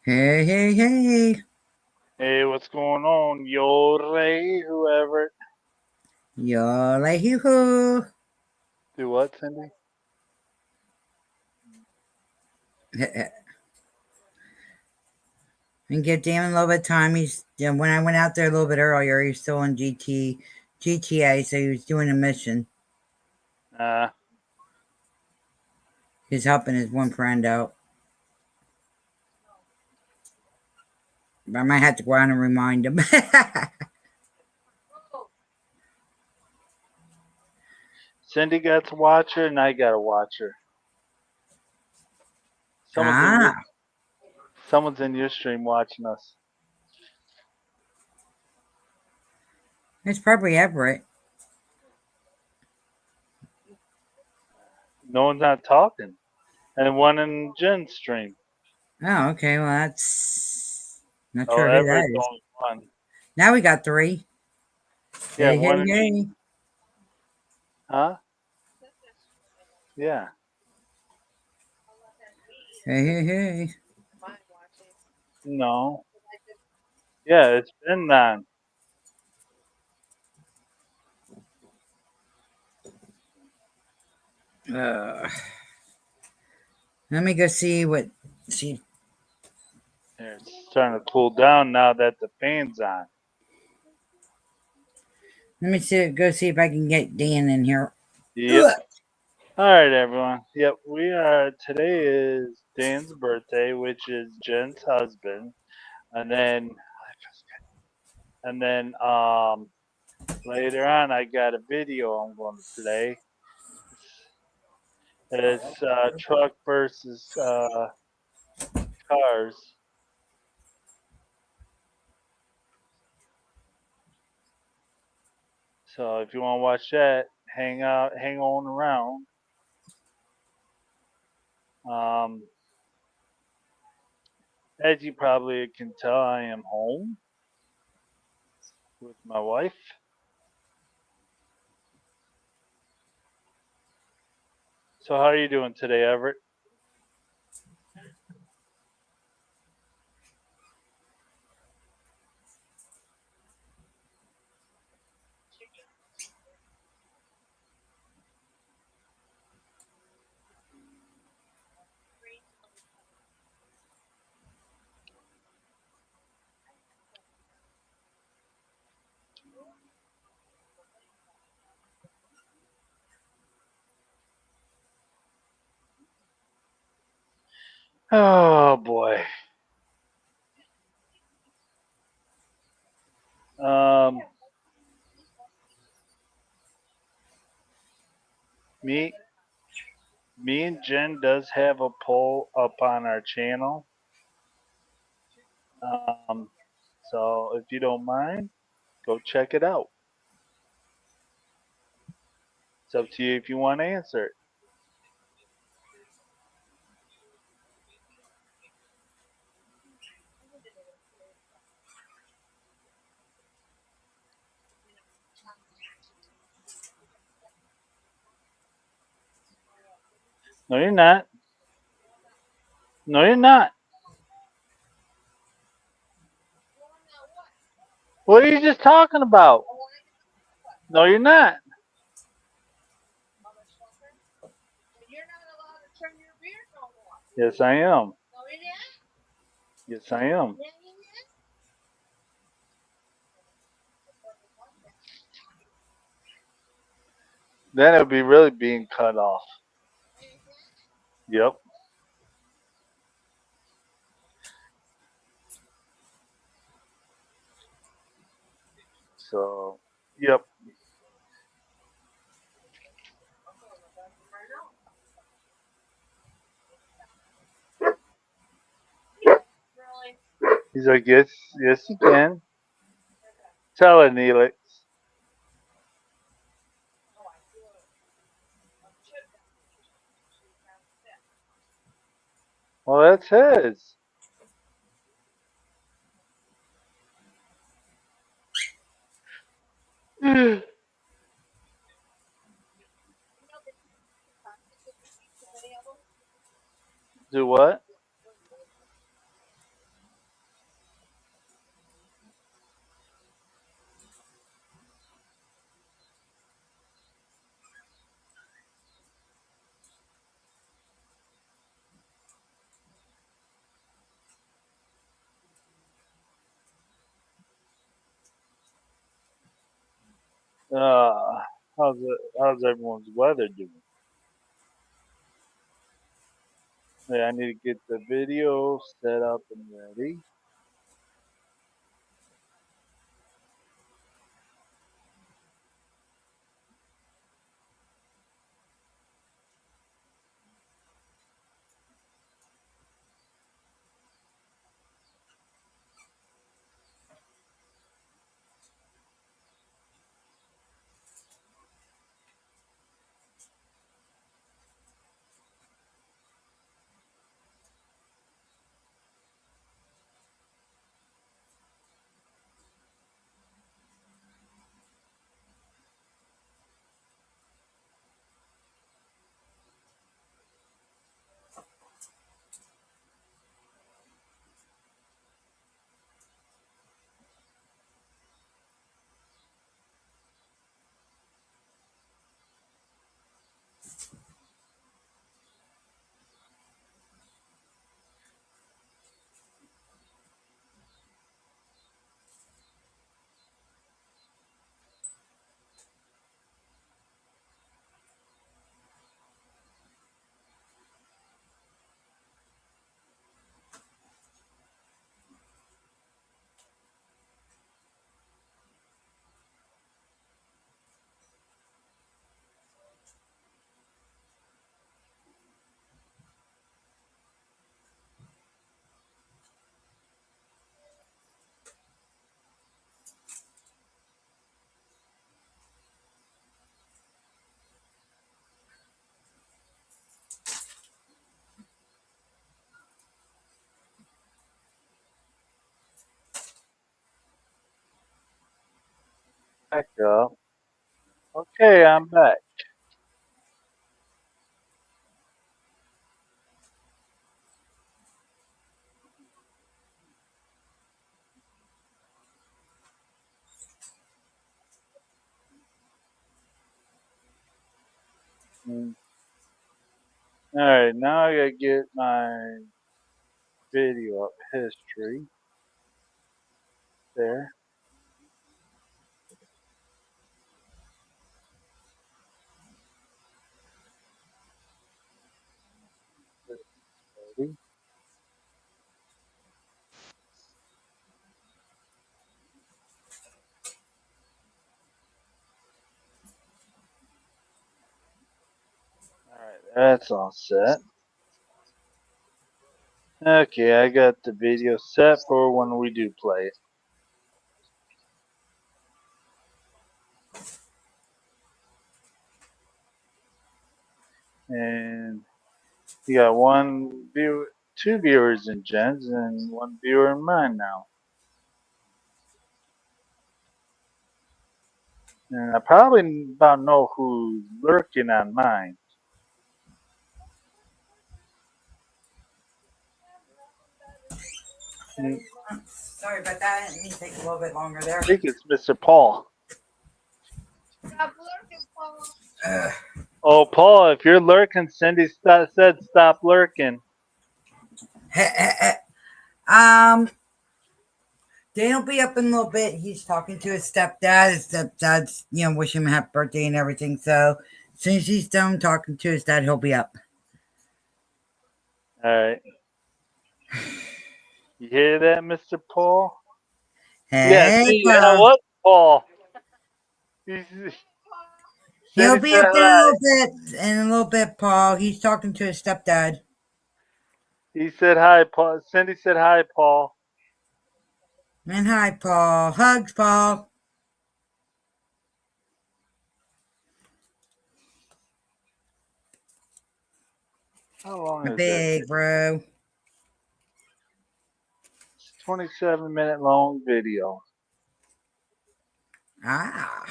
Hey, hey, hey. Hey, what's going on? Yo, Ray, whoever. Yola hoo hoo. Do what, Cindy? And give Dan a little bit of time. When I went out there a little bit earlier, he was still on GTA, so he was doing a mission. Uh, He's helping his one friend out. But I might have to go out and remind him. Cindy got to watch her, and I got to watch her. Someone's in your Ah, someone's in your stream watching us. it's probably Everett. No one's not talking. And one in Jen's stream. Oh, okay. Well, that's not Oh, sure who that Everett's is. only one. Now we got three. Yeah, Hey, one hey, in. hey. Huh? Yeah. Hey, hey, hey. No. Yeah, it's been on. Uh, Let me go see what. See. It's starting to cool down now that the fan's on. Let me go see if I can get Dan in here. Yep. Ugh. All right, everyone. Yep, we are. Today is Dan's birthday, which is Jen's husband, and then later on, I got a video I'm going to play. It's truck versus cars. So if you want to watch that, hang on around. Um, as you probably can tell, I am home with my wife. So how are you doing today, Everett? Oh boy. Um, me Me and Jen does have a poll up on our channel. Um, so if you don't mind, go check it out. It's up to you if you want to answer it. No, you're not. No, you're not. What are you just talking about? No, you're not. Yes, I am. Yes, I am. Then it would be really being cut off. Yep. So, yep. He's like, yes, yes, you can. Tell her, Neelix. Well, that's his. Do what? How's everyone's weather doing? Yeah, I need to get the video set up and ready. Back up. Okay, I'm back. Mm. All right, now I gotta get my video up. History there. Ready. All right, that's all set. Okay, I got the video set for when we do play it. And you got one view, two viewers in Jen's, and one viewer in mine now. And I probably about know who's lurking on mine. Mm, Sorry about that. It may take a little bit longer there. I think it's Mr. Paul. Ugh. Oh, Paul, if you're lurking, Cindy said stop lurking. um, Dane will be up in a little bit. He's talking to his stepdad. His stepdad's, wishing him a happy birthday and everything. So as soon as he's done talking to his dad, he'll be up. All right. You hear that, Mr. Paul? Yeah, Hey, see, Paul. what, Paul? He's, He'll Cindy be said up there in a hi. little bit. In a little bit, Paul. He's talking to his stepdad. He said hi, Paul. Cindy said hi, Paul. And hi, Paul. Hugs, Paul. How long A is that? big bro. It's a 27-minute long video. Ah.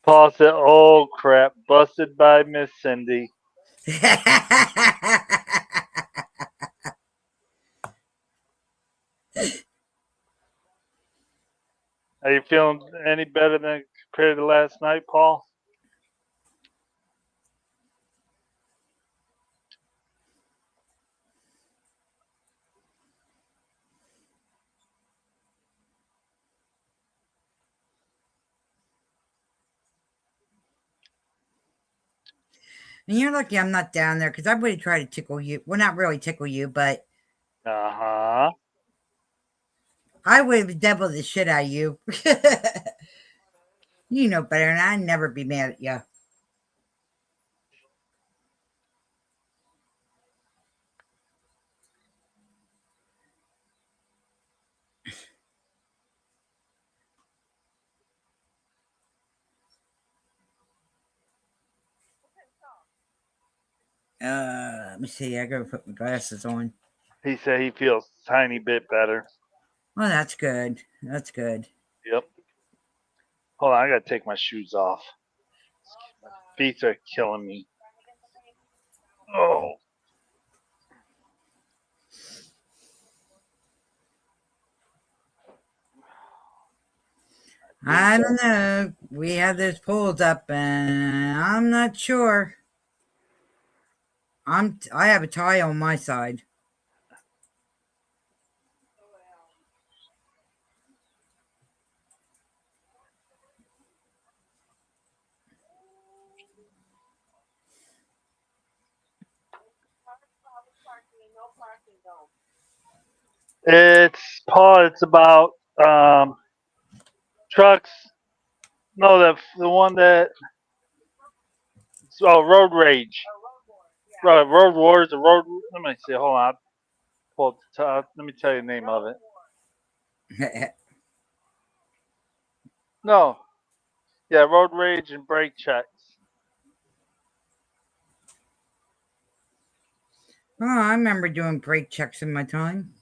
Paul said, "Oh crap, busted by Miss Cindy." Are you feeling any better than compared to last night, Paul? And you're lucky I'm not down there because I would have tried to tickle you. Well, not really tickle you, but Uh-huh. I would have deviled the shit out of you. You know better, and I'd never be mad at you. Let me see. I gotta put my glasses on. He said he feels a tiny bit better. Well, that's good. That's good. Yep. Hold on, I gotta take my shoes off. My feet are killing me. Oh. I don't know. We have those polls up, and I'm not sure. I have a tie on my side. It's Paul. It's about trucks. No, the one that road rage. Road wars. The road. Let me see. Hold on. Let me tell you the name of it. No. Yeah, road rage and brake checks. Oh, I remember doing brake checks in my time.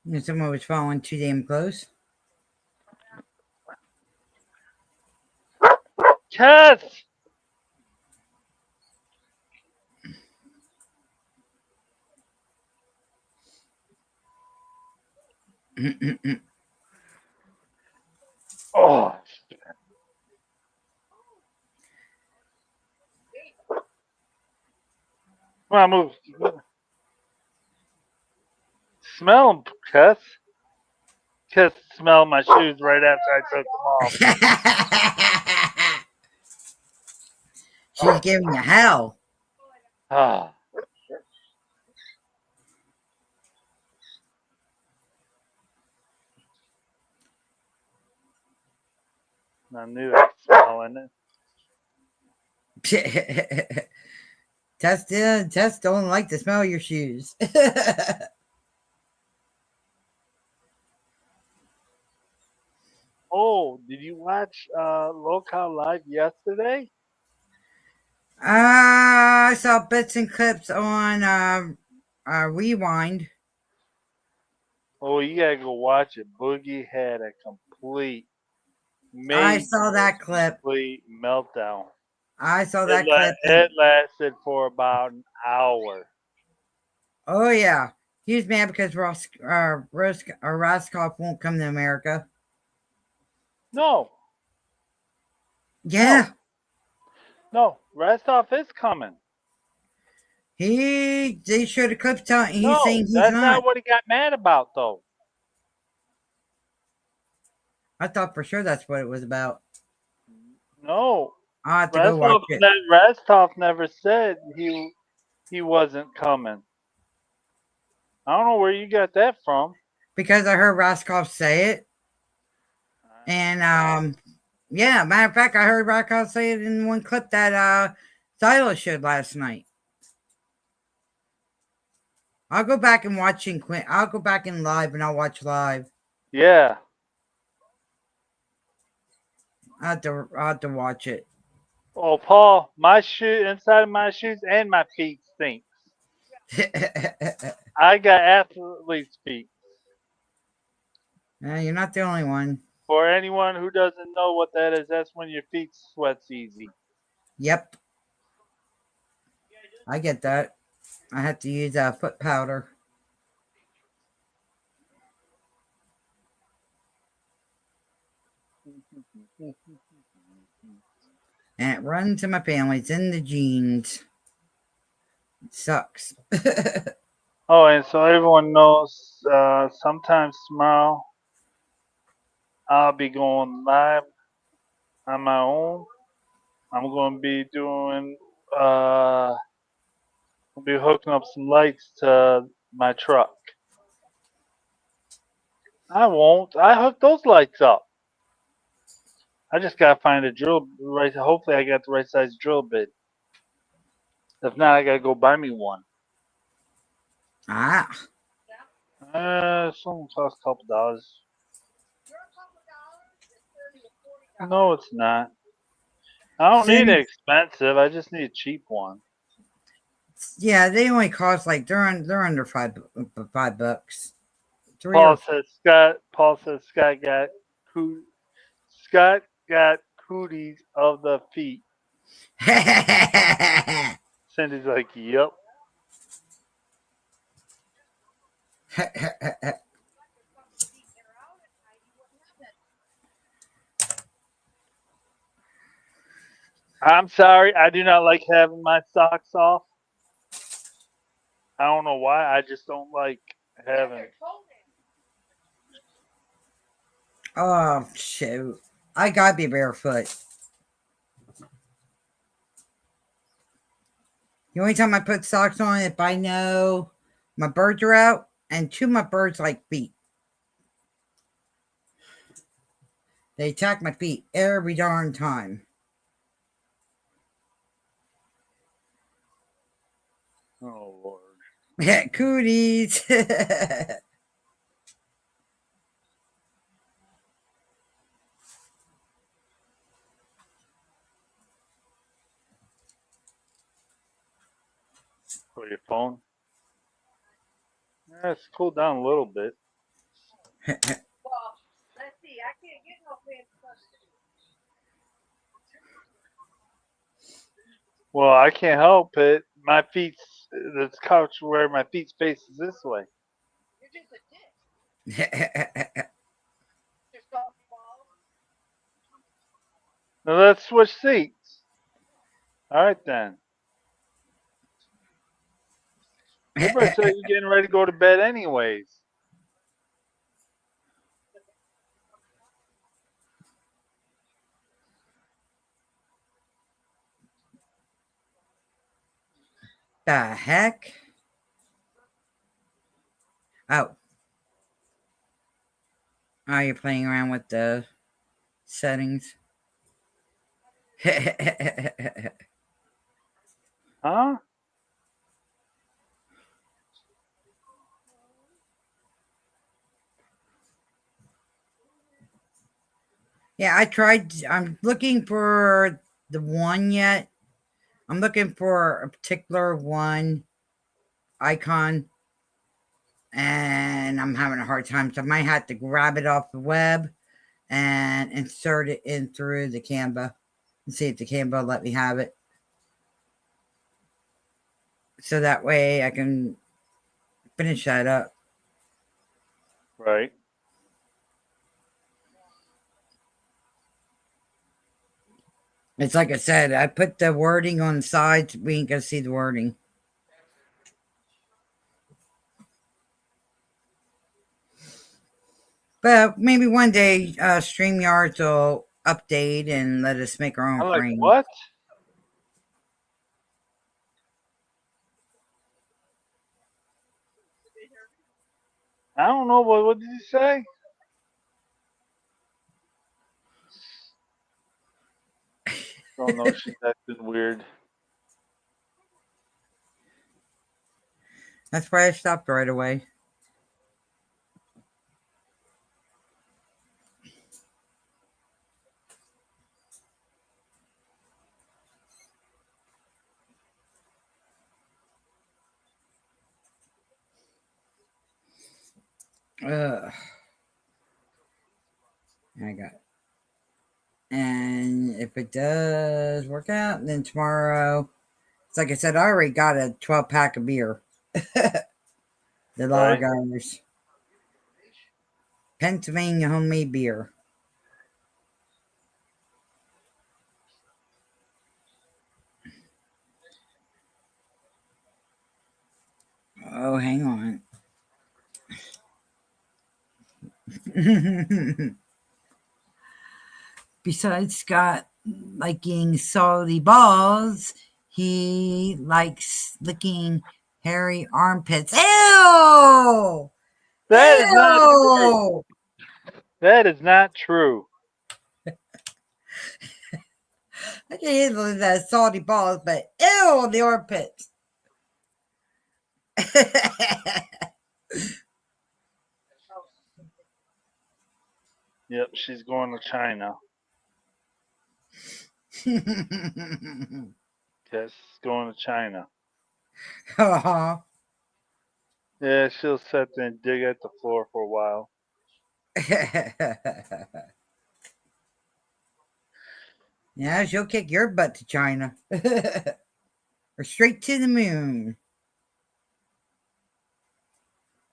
And someone was following too damn close. Cats. Oh. Come on, move. Smell them, Cass. Cass smelled my shoes right after I took them off. She's giving you hell. Ah. I knew that smell in it. Tess don't like the smell of your shoes. Oh, did you watch Local Live yesterday? I saw bits and clips on Rewind. Oh, you gotta go watch it. Boogie had a complete, I saw that clip. complete meltdown. I saw that clip. It lasted for about an hour. Oh yeah, he was mad because Roscoff won't come to America. No, Yeah, no, Restov is coming. they showed a clip telling he's No, saying he's that's not. not what he got mad about, though. I thought for sure that's what it was about. No, I'll have to go watch it. Restov never said he wasn't coming. I don't know where you got that from. Because I heard Roscoff say it. And yeah, matter of fact, I heard Roscoff say it in one clip that Silas showed last night. I'll go back and watch I'll go back in live and I'll watch live. Yeah. I'll have to watch it. Oh, Paul, my shoe inside of my shoes and my feet stinks. I got athlete's feet. You're not the only one. For anyone who doesn't know what that is, that's when your feet sweats easy. Yep. I get that. I have to use foot powder. And it runs in my family. It's in the genes. It sucks. Oh, and so everyone knows, sometimes tomorrow I'll be going live on my own. I'm going to be doing I'll be hooking up some lights to my truck. I won't. I hook those lights up. I just gotta find a drill right. Hopefully, I got the right size drill bit. If not, I gotta go buy me one. Ah. Something costs a couple dollars. No, it's not. I don't need it expensive. I just need a cheap one. Yeah, they only cost like they're under $5. Paul says Scott got Scott got cooties of the feet. Cindy's like, yep. I'm sorry, I do not like having my socks off. I don't know why. I just don't like having. Oh shoot! I gotta be barefoot. The only time I put socks on if I know my birds are out, and two of my birds like feet. They attack my feet every darn time. Oh Lord. Yeah, cooties. For your phone. Yeah, it's cooled down a little bit. Well, let's see. I can't get no fancy custody. Well, I can't help it. My feet's this couch where my feet's face is this way. You're just a dick. Just don't fall. Now let's switch seats. All right then. You better say you're getting ready to go to bed anyways. The heck? Oh. Oh, you're playing around with the settings. Huh? Yeah, I tried. I'm looking for the one yet. I'm looking for a particular one icon, and I'm having a hard time. So I might have to grab it off the web and insert it in through the Canva and see if the Canva will let me have it. So that way I can finish that up. Right. It's like I said, I put the wording on the side so we can see the wording. But maybe one day StreamYards will update and let us make our own I'm like, frame. what? I don't know. What did you say? Don't know. She's acting weird. That's why I stopped right away. Ugh. I got it. And if it does work out, then tomorrow, it's like I said, I already got a 12-pack of beer. The Right. Lagers. Pennsylvania homemade beer. Oh, hang on. Besides Scott liking salty balls, He likes licking hairy armpits. Ew! That is not true. Ew! That is not true. I can't handle that salty balls, but ew, the armpits. Yep, she's going to China. Yes, going to China. Aw. Yeah, she'll sit there and dig at the floor for a while. Yeah, she'll kick your butt to China. Or straight to the moon.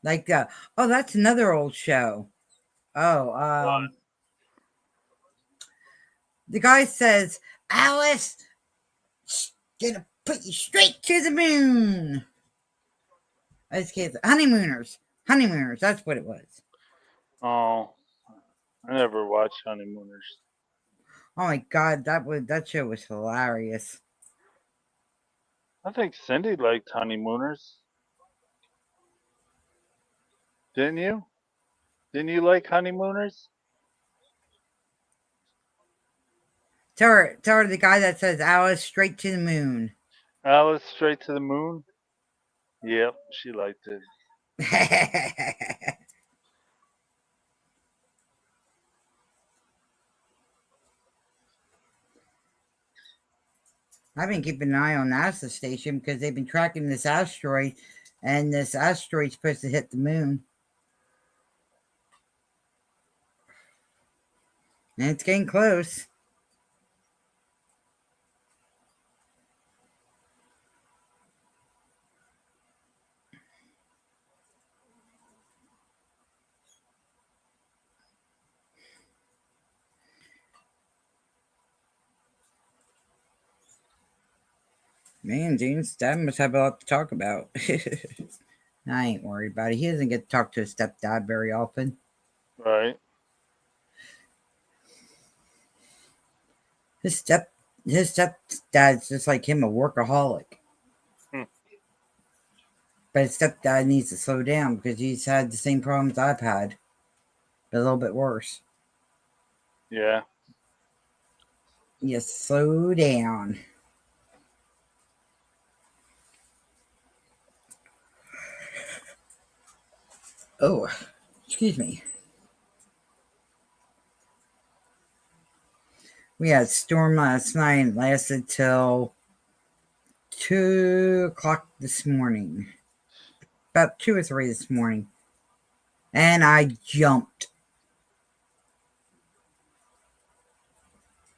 Like, oh, that's another old show. Oh, What? the guy says, Alice, gonna put you straight to the moon. I just can't. Honeymooners. Honeymooners, that's what it was. Oh, I never watched Honeymooners. Oh my god, that show was hilarious. I think Cindy liked Honeymooners. Didn't you? Didn't you like Honeymooners? Tell her the guy that says Alice straight to the moon. Alice Straight to the Moon? Yep, she liked it. I've been keeping an eye on NASA station because they've been tracking this asteroid, and this asteroid's supposed to hit the moon. And it's getting close. Man, James, Dad must have a lot to talk about. I ain't worried about it. He doesn't get to talk to his stepdad very often. Right. His stepdad's just like him, a workaholic. Hmm. But his stepdad needs to slow down because he's had the same problems I've had, but a little bit worse. Yeah. Yes, slow down. Oh, excuse me. We had a storm last night and it lasted till 2 o'clock this morning. About 2 or 3 this morning. And I jumped.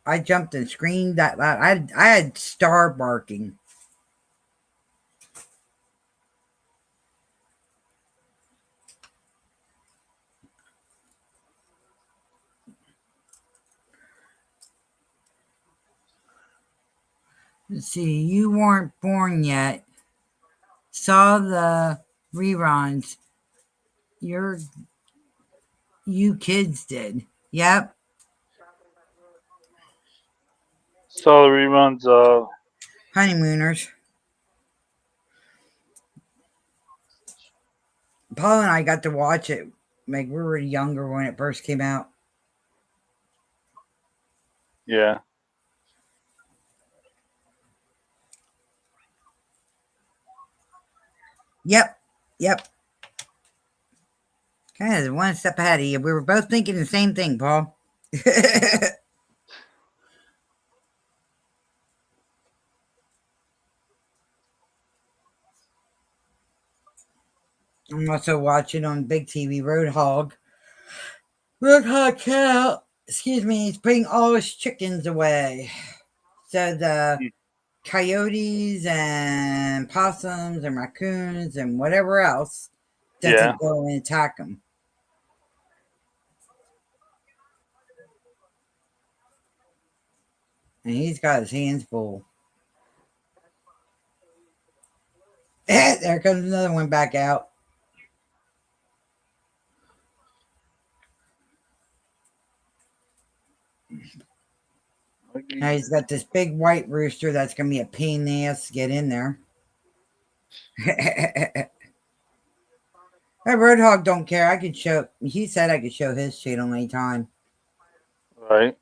I jumped and screamed that loud. I had star barking. Let's see, you weren't born yet. Saw the reruns. You kids did. Yep. Saw the reruns of. Honeymooners. Paul and I got to watch it. Like, we were younger when it first came out. Yeah. Yep. Kind of one step ahead of you. We were both thinking the same thing, Paul. I'm also watching on Big TV Roadhog. Roadhog Cow, excuse me, he's putting all his chickens away. So the coyotes and possums and raccoons and whatever else doesn't go and attack him. And he's got his hands full. There comes another one back out. Now he's got this big white rooster that's gonna be a pain in the ass to get in there. That Roadhog don't care. I could show. He said I could show his channel anytime. Right.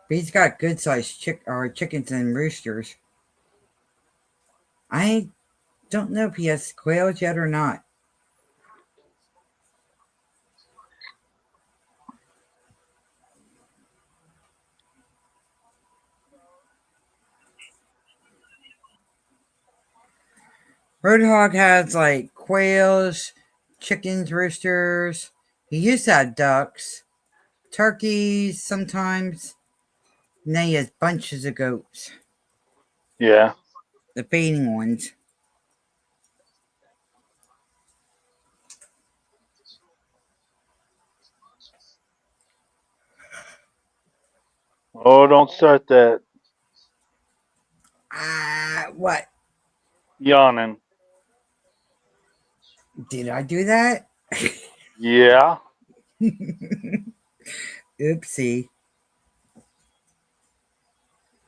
But he's got good sized chickens and roosters. I don't know if he has quails yet or not. Roadhog has like quails, chickens, roosters. He used to have ducks, turkeys sometimes. And then he has bunches of goats, Yeah. the feeding ones. Oh, don't start that. What? Yawning. Did I do that? Yeah. Oopsie.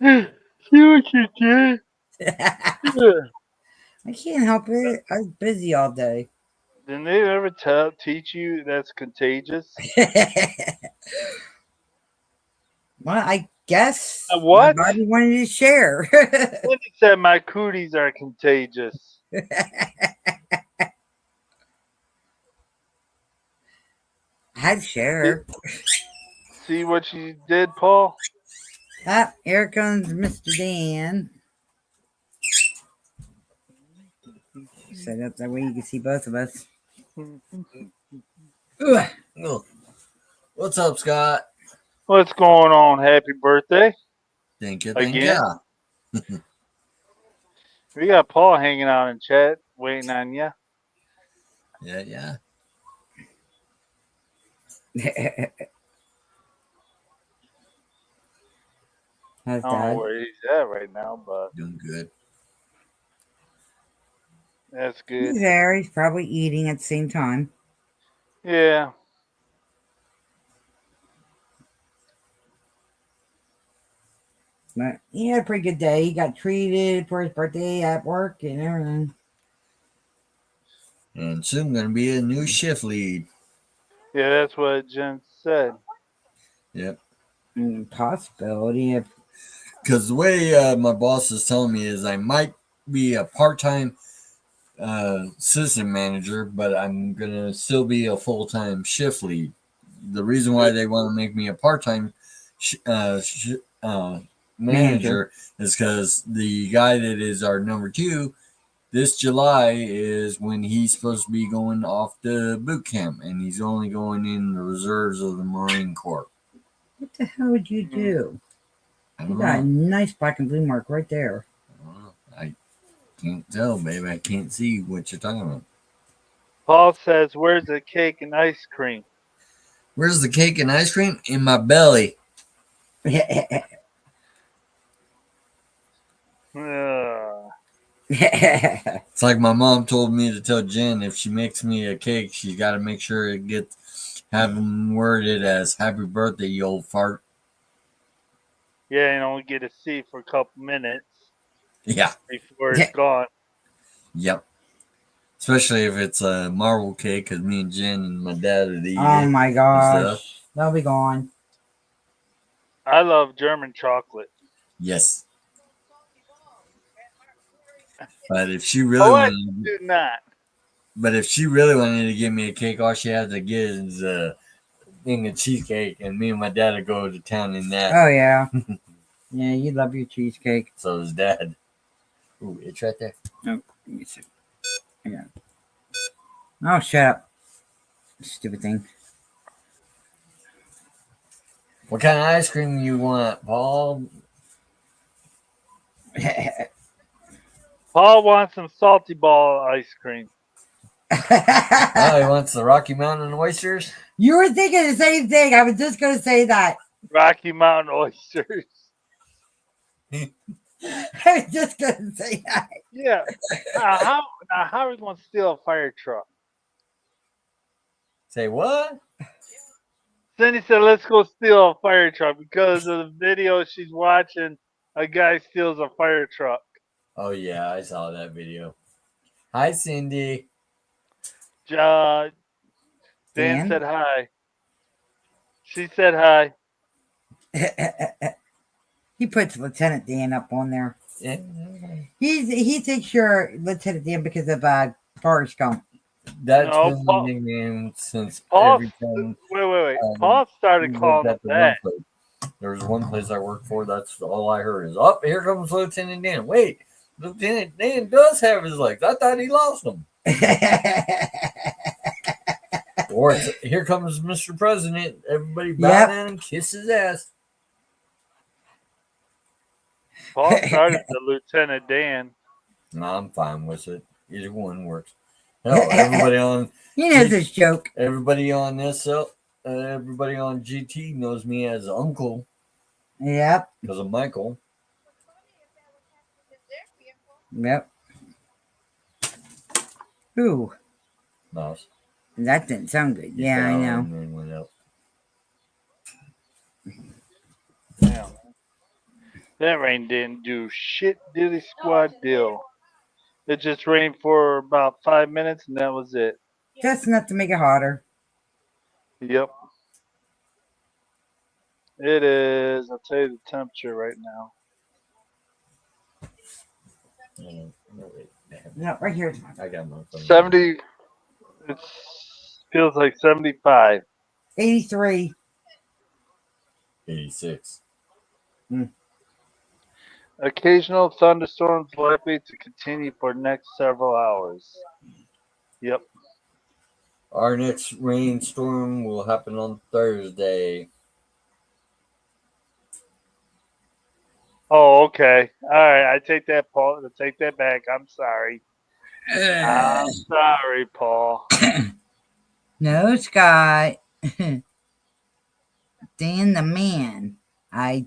See what you did? I can't help it. I was busy all day. Didn't they ever teach you that's contagious? Well, I guess What? my body wanted to share. Then he said my cooties are contagious. I'd share. See what you did, Paul? Ah, here comes Mr. Dan. Set up that way you can see both of us. Ugh. Oh, what's up, Scott? What's going on? Happy birthday. Thank you. Again? We got Paul hanging out in chat, waiting on you. Yeah. How's I don't know Dad? where he's at right now, but Doing good. that's good. He's there. He's probably eating at the same time. Yeah. But he had a pretty good day. He got treated for his birthday at work and everything. And soon going to be a new shift lead. Yeah, that's what Jen said. Yep. Possibility of Because the way my boss is telling me is I might be a part-time system manager, but I'm going to still be a full-time shift lead. The reason why they want to make me a part-time manager is because the guy that is our number 2 this July is when he's supposed to be going off to boot camp, and he's only going in the reserves of the Marine Corps. what the hell would you do? I You don't got a know. nice black and blue mark right there. I can't tell, baby. I can't see what you're talking about. Paul says, where's the cake and ice cream? Where's the cake and ice cream? In my belly. It's like my mom told me to tell Jen if she makes me a cake, she's got to make sure it gets having worded as "Happy Birthday, you old fart." Yeah, you only get to see for a couple minutes Yeah. before it's gone. Yep. Especially if it's a marble cake, because me and Jen and my dad would eat Oh it. my gosh. They'll be gone. I love German chocolate. Yes. But if she really Oh, I wanted, do not. but if she really wanted to give me a cake, all she had to get is a thing of cheesecake, and me and my dad would go to town in that. Oh yeah. Yeah, you love your cheesecake. So does Dad. Ooh, it's right there. Let me see. Yeah. Oh, shut up. Stupid thing. What kind of ice cream you want, Paul? Paul wants some salty ball ice cream. Oh, he wants the Rocky Mountain oysters? You were thinking the same thing. I was just going to say that. Rocky Mountain oysters. I was just gonna say that. Yeah. How are we going to steal a fire truck? Say what? Cindy said, "Let's go steal a fire truck," because of the video she's watching. A guy steals a fire truck. Oh yeah, I saw that video. Hi, Cindy. Dan Dan? said hi. She said hi. He puts Lieutenant Dan up on there. Yeah. He thinks you're Lieutenant Dan because of Forrest Gump. That's No, been Paul- my nickname since Paul, every time wait. um, Paul started we calling worked him at the one that. place. There was one place I worked for. That's all I heard is, "Oh, here comes Lieutenant Dan." Wait, Lieutenant Dan does have his legs. I thought he lost them. Or it's, "Here comes Mr. President." Everybody bow Yep. down and kiss his ass. Paul started the Lieutenant Dan. No, I'm fine with it. Either one works. Hell, everybody on He knows his joke. everybody on this everybody on GT knows me as Uncle Yep. because of Michael. Yep. Ooh, Mouse. that didn't sound good. He Yeah, I fell know. and then went out. Damn. That rain didn't do shit dilly squad deal. It just rained for about 5 minutes and that was it. Just enough to make it hotter. Yep. It is. I'll tell you the temperature right now. No, wait. Damn. No, right here. I got my phone. 70. It feels like 75. 83. 86. Occasional thunderstorms likely to continue for next several hours. Yep. Our next rainstorm will happen on Thursday. Oh, okay. All right. I take that, Paul. I take that back. I'm sorry. I'm sorry, Paul. No, Scott. Dan the man. I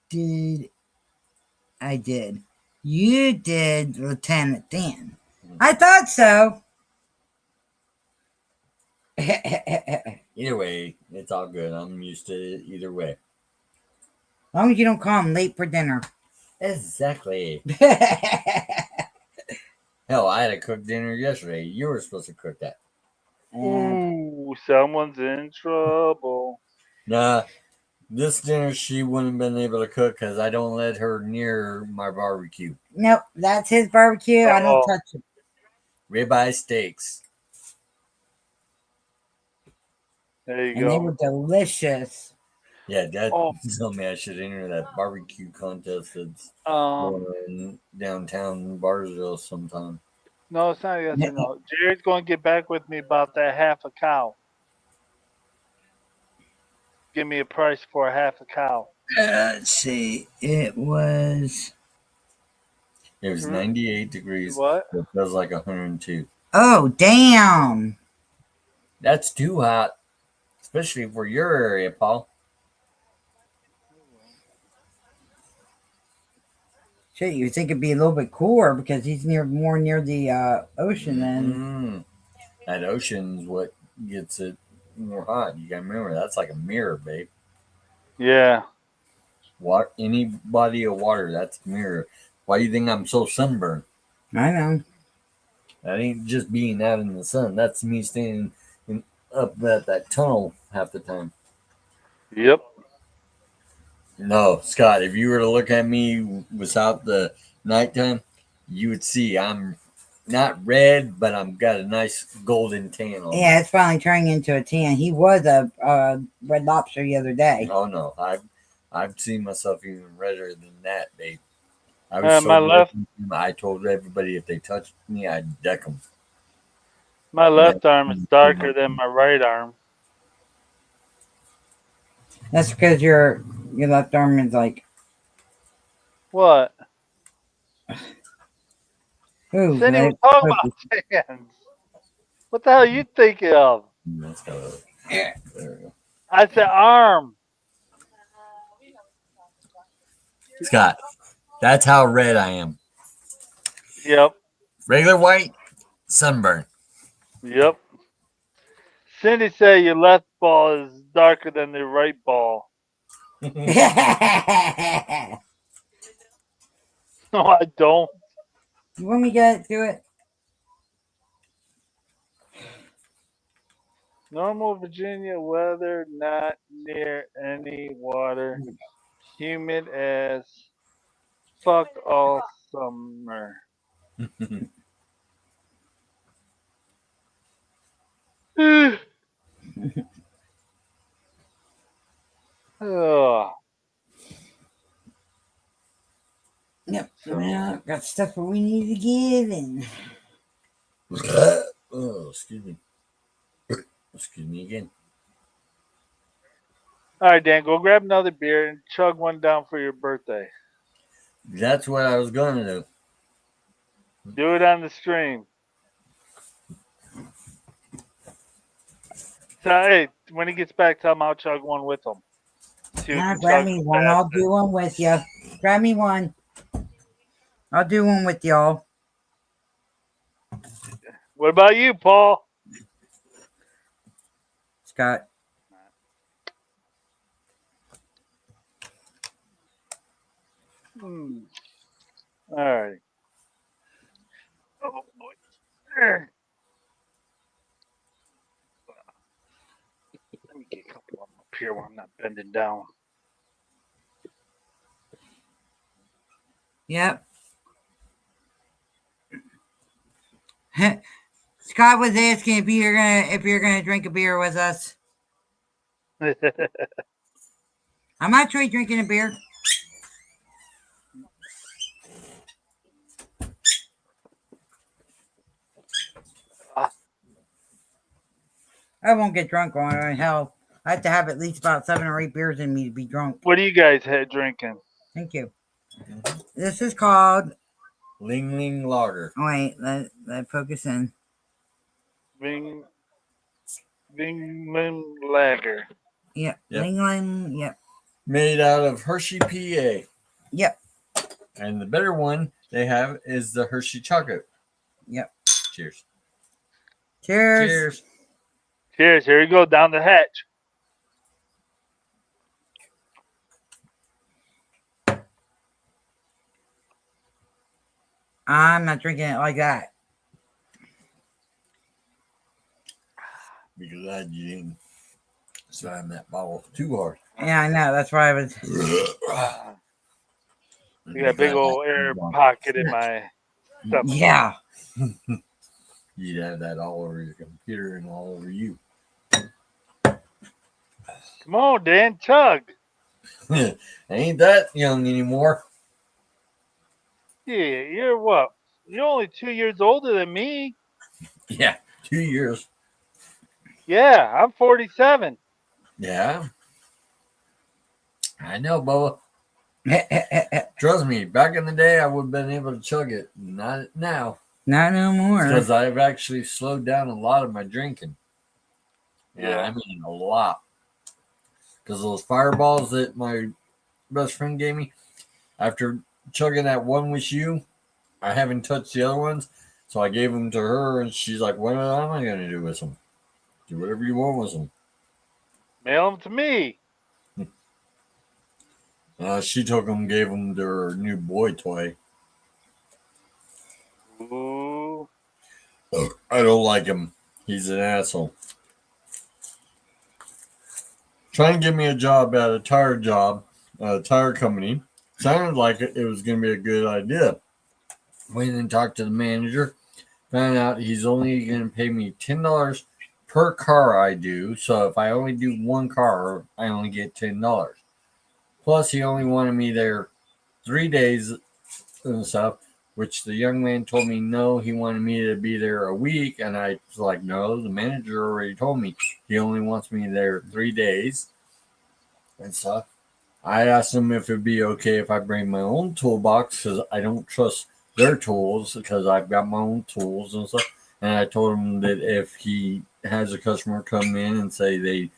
did. You did, Lieutenant Dan. I thought so. Either way, it's all good. I'm used to it either way. As long as you don't call him late for dinner. Exactly. Hell, I had to cook dinner yesterday. You were supposed to cook that. Ooh, someone's in trouble. Nah, this dinner she wouldn't have been able to cook because I don't let her near my barbecue. Nope, that's his barbecue. I don't Uh-oh. touch it. Ribeye steaks. There you And they go. were delicious. Yeah, Dad Oh. told me I should enter that barbecue contest that's Um, going in downtown Barsville sometime. no, it's not a yes or no. Jared's going to get back with me about that half a cow. Give me a price for a half a cow. Let's see. It was. It was Mhm. 98 degrees. What? It feels like 102. Oh, damn. That's too hot, especially for your area, Paul. Shit, you think it'd be a little bit cooler because he's more near the ocean than. Mm. That ocean's what gets it more hot. You gotta remember that's like a mirror, babe. Yeah. Any body of water, that's a mirror. Why do you think I'm so sunburned? I know. That ain't just being out in the sun. That's me standing up at that tunnel half the time. Yep. No, Scott, if you were to look at me without the nighttime, you would see I'm not red, but I'm got a nice golden tan on. Yeah, it's finally turning into a tan. He was a Red Lobster the other day. Oh no, I've seen myself even redder than that, babe. I my left- I told everybody if they touched me, I'd deck them. My left arm is darker than my right arm. That's because your left arm is like, What? ooh. Cindy, that- we're talking about tans. What the hell are you thinking of? Let's go. There we go. I said arm. Scott, That's how red I am. Yep. Regular white, sunburn. Yep. Cindy said your left ball is darker than the right ball. No, I don't. You want me to do it? Normal Virginia weather, not near any water. Humid as fuck all summer. Ugh. Yep. Well, got stuff that we need to get in. Oh, excuse me. Excuse me again. All right, Dan, go grab another beer and chug one down for your birthday. That's what I was going to do. Do it on the stream. So, hey, when he gets back, tell him I'll chug one with him. See who Nah, can grab chug me one. I'll faster. do one with you. Grab me one. I'll do one with y'all. What about you, Paul? Scott. All right. Oh, boy. Let me get a couple of them up here where I'm not bending down. Yep. Scott was asking if you're gonna drink a beer with us. I'm actually drinking a beer. I won't get drunk on it. Hell, I have to have at least about 7 or 8 beers in me to be drunk. What are you guys drinking? Thank you. This is called. Ling Ling Lager. Wait, let focus in. Vingman Lager. Yep. Yep. Ling Ling. Yep. Made out of Hershey, PA. Yep. And the better one they have is the Hershey chocolate. Yep. Cheers. Cheers. Cheers. Cheers. Here we go down the hatch. I'm not drinking it like that. Be glad you didn't slam that bottle too hard. Yeah, I know. That's why I was. You got a big old air pocket in my stomach. Yeah. You'd have that all over your computer and all over you. Come on, Dan, chug. Ain't that young anymore. Yeah, you're what? You're only 2 years older than me. Yeah, 2 years. Yeah, I'm 47. Yeah. I know, Bubba. Trust me, back in the day, I would have been able to chug it. Not now. Not no more. Because I've actually slowed down a lot of my drinking. Yeah, I mean a lot. Because those fireballs that my best friend gave me, after chugging that one with you, I haven't touched the other ones. So I gave them to her, and she's like, what am I going to do with them? Do whatever you want with them. Mail them to me. She took them, gave them to her new boy toy. Ooh. I don't like him. He's an asshole. Trying to get me a job at a tire company. Sounded like it was going to be a good idea. Went and talked to the manager. Found out he's only going to pay me $10 per car I do. So if I only do one car, I only get $10. Plus, he only wanted me there 3 days and stuff, which the young man told me no, he wanted me to be there a week. And I was like, no, the manager already told me he only wants me there 3 days and stuff. I asked him if it'd be okay if I bring my own toolbox because I don't trust their tools because I've got my own tools and stuff. And I told him that if he has a customer come in and say they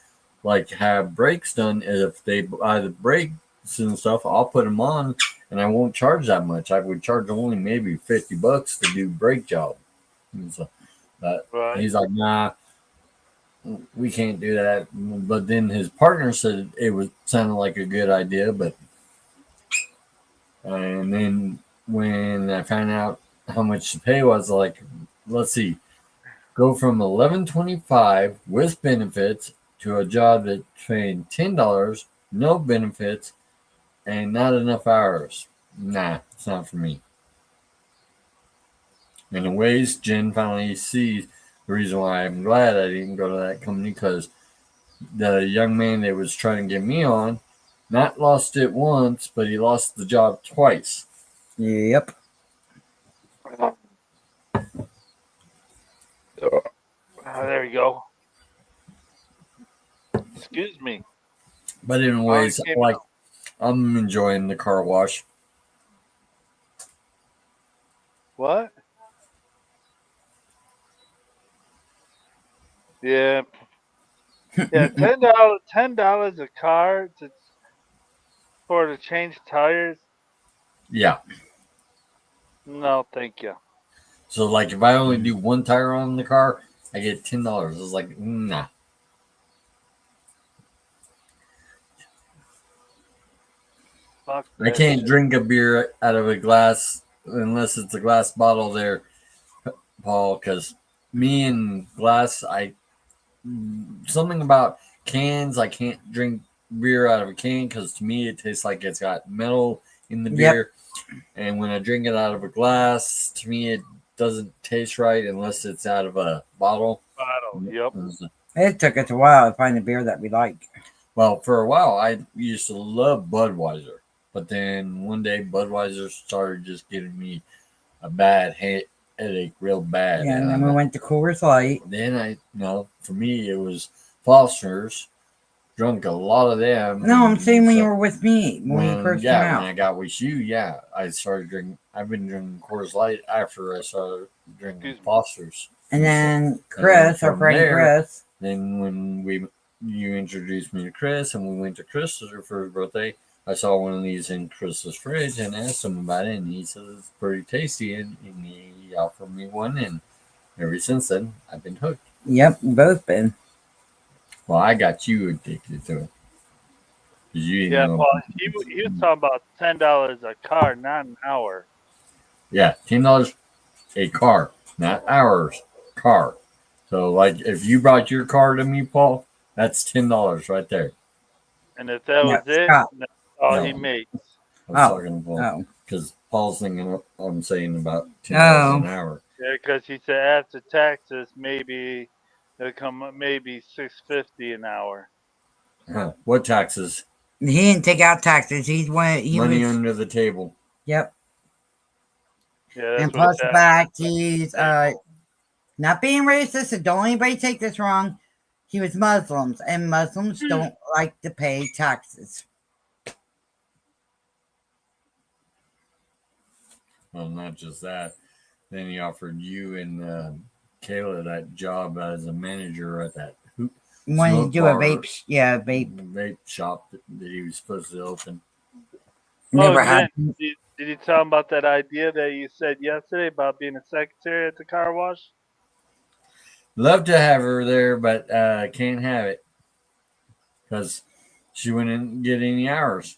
like have brakes done, if they buy the brakes benefits and stuff, I'll put them on, and I won't charge that much. I would charge only maybe $50 to do brake job. And so, but Right. he's like, nah, we can't do that. But then his partner said it was sounded like a good idea. But and then when I found out how much the pay was, like, let's see, go from $11.25 with benefits to a job that paying $10, no benefits, and not enough hours. Nah, it's not for me. Anyways, Jen finally sees the reason why I'm glad I didn't go to that company, because the young man that was trying to get me on not lost it once, but he lost the job twice. Yep. There you go. Excuse me. But anyways, came like, out. I'm enjoying the car wash. What? Yeah. Yeah, $10 a car to change tires. Yeah. No, thank you. So like if I only do one tire on the car, I get $10. It's like, nah. Fuck I that can't shit. drink a beer out of a glass unless it's a glass bottle there, Paul, because me and glass, something about cans, I can't drink beer out of a can because to me it tastes like it's got metal in the Yep. beer. And when I drink it out of a glass, to me it doesn't taste right unless it's out of a bottle. Bottle. Yep. It took us a while to find a beer that we like. Well, for a while, I used to love Budweiser. But then one day, Budweiser started just giving me a bad headache, real bad. Yeah, and then we went to Coors Light. Then for me, it was Foster's. Drunk a lot of them. No, I'm saying when So you were with me, when you first came when out. I got with you, I started drinking. I've been drinking Coors Light after I started drinking Foster's. And then Chris, our from friend there- Chris. Then when you introduced me to Chris and we went to Chris's for his birthday, I saw one of these in Chris's fridge and asked him about it, and he said it's pretty tasty, and he offered me one, and ever since then I've been hooked. Yep, both been. Well, I got you addicted to it. 'Cause you didn't Yeah, know. Paul, he was talking about $10 a car, not an hour. Yeah, $10 a car, not hours. Car. So, like, if you brought your car to me, Paul, that's $10 right there. And if that was No, it, Scott. that's all No. he made. I was Oh, talking to Paul Oh, because Paul's thinking what I'm saying about $10 an hour. Yeah, because he said after taxes, maybe it'll come up maybe $6.50 an hour. Huh. What taxes? he didn't take out taxes. He Money was. under the table. Yep, Yeah, that's and what plus the that- fact he's not being racist. So don't anybody take this wrong. He was Muslims, and Muslims don't like to pay taxes. Well, not just that. Then he offered you and Kayla that job as a manager at that When you Smoke do a bar. vape, vape. shop that he was supposed to open. Never Oh, had. Jen, did you tell him about that idea that you said yesterday about being a secretary at the car wash? Love to have her there, but can't have it because she wouldn't get any hours.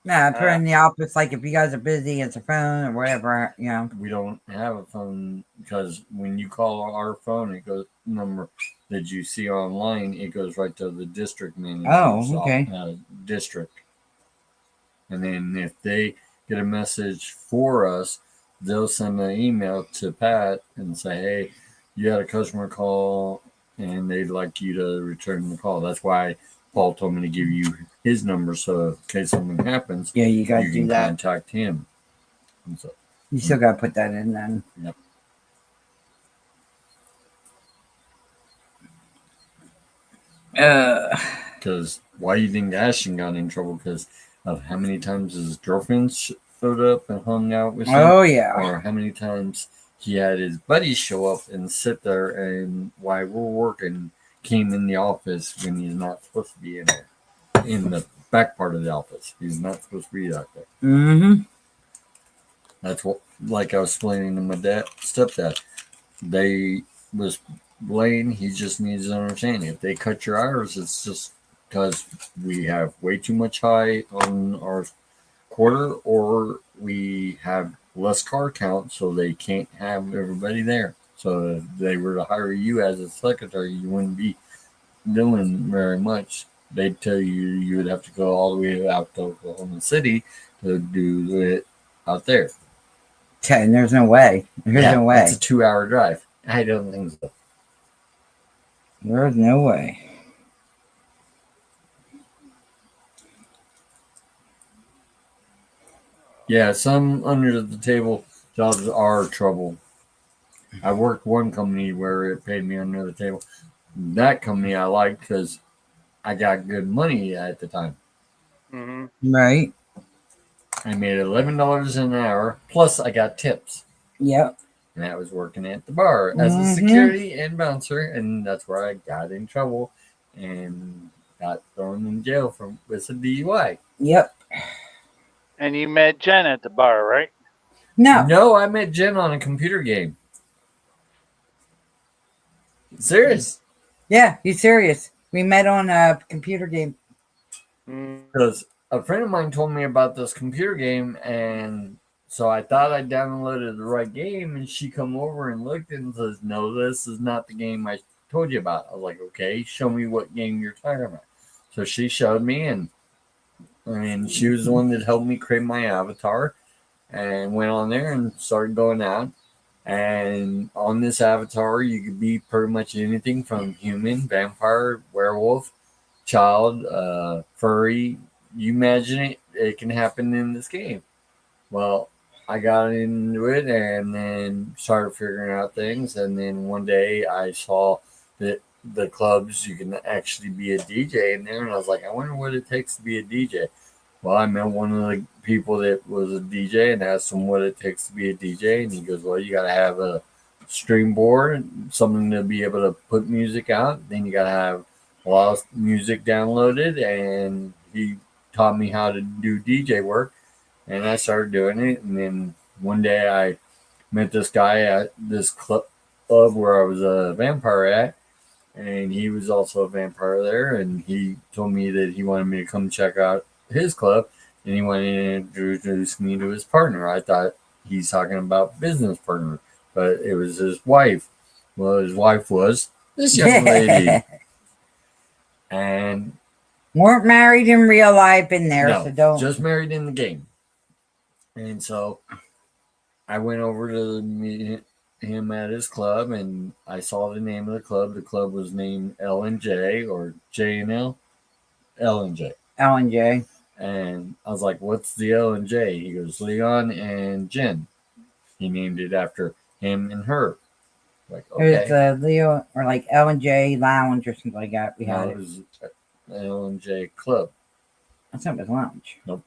Nah, put her in the office. Like if you guys are busy, it's a phone or whatever. You know. We don't have a phone because when you call our phone, it goes number that you see online. It goes right to the district manager. Oh, okay. District, and then if they get a message for us, they'll send an email to Pat and say, "Hey, you had a customer call, and they'd like you to return the call." That's why Paul told me to give you his number, so in case something happens, Yeah, you gotta you do can that. contact him. And so, You still gotta put that in then. Yep. Because why do you think Ashton got in trouble? Because of how many times his girlfriend showed up and hung out with him, Oh yeah. or how many times he had his buddies show up and sit there and while we're working, came in the office when he's not supposed to be in there, in the back part of the office. He's not supposed to be out there. Mm-hmm. That's what, like I was explaining to my stepdad. They was Blaine. He just needs to understand if they cut your hours, it's just because we have way too much high on our quarter, or we have less car count, so they can't have everybody there. So if they were to hire you as a secretary, you wouldn't be doing very much. They'd tell you you would have to go all the way out to Oklahoma City to do it out there. Okay, there's no way. There's no way. That's a 2-hour drive. I don't think so. There's no way. Yeah, some under the table jobs are trouble. I worked one company where it paid me under the table. That company I liked because I got good money at the time. Mm-hmm. Right. I made $11 an hour, plus I got tips. Yep. And I was working at the bar as a security and bouncer, and that's where I got in trouble and got thrown in jail with a DUI. Yep. And you met Jen at the bar, right? No. No, I met Jen on a computer game. Serious. Yeah, you serious? We met on a computer game. Because a friend of mine told me about this computer game, and so I thought I downloaded the right game, and she come over and looked and says, "No, this is not the game I told you about." I was like, "Okay, show me what game you're talking about." So she showed me, and she was the one that helped me create my avatar, and went on there and started going out. And on this avatar, you could be pretty much anything from human, vampire, werewolf, child, furry. You imagine it, it can happen in this game. Well, I got into it and then started figuring out things. And then one day I saw that the clubs, you can actually be a DJ in there. And I was like, I wonder what it takes to be a DJ. Well, I met one of the people that was a DJ and asked him what it takes to be a DJ. And he goes, well, you got to have a stream board, something to be able to put music out. Then you got to have a lot of music downloaded. And he taught me how to do DJ work. And I started doing it. And then one day I met this guy at this club where I was a vampire at. And he was also a vampire there. And he told me that he wanted me to come check out his club. And he wanted to introduce me to his partner. I thought he's talking about business partner. But it was his wife. Well, his wife was this young lady. And weren't married in real life in there, no, so don't. Just married in the game. And so I went over to meet him at his club, and I saw the name of the club. The club was named L&J or J&L. L&J. L&J. And I was like, what's the L&J? He goes, Leon and Jen. He named it after him and her. Like, okay. It was Leo, or like L&J Lounge or something like that. We had it was L&J Club. I thought it was Lounge. Nope.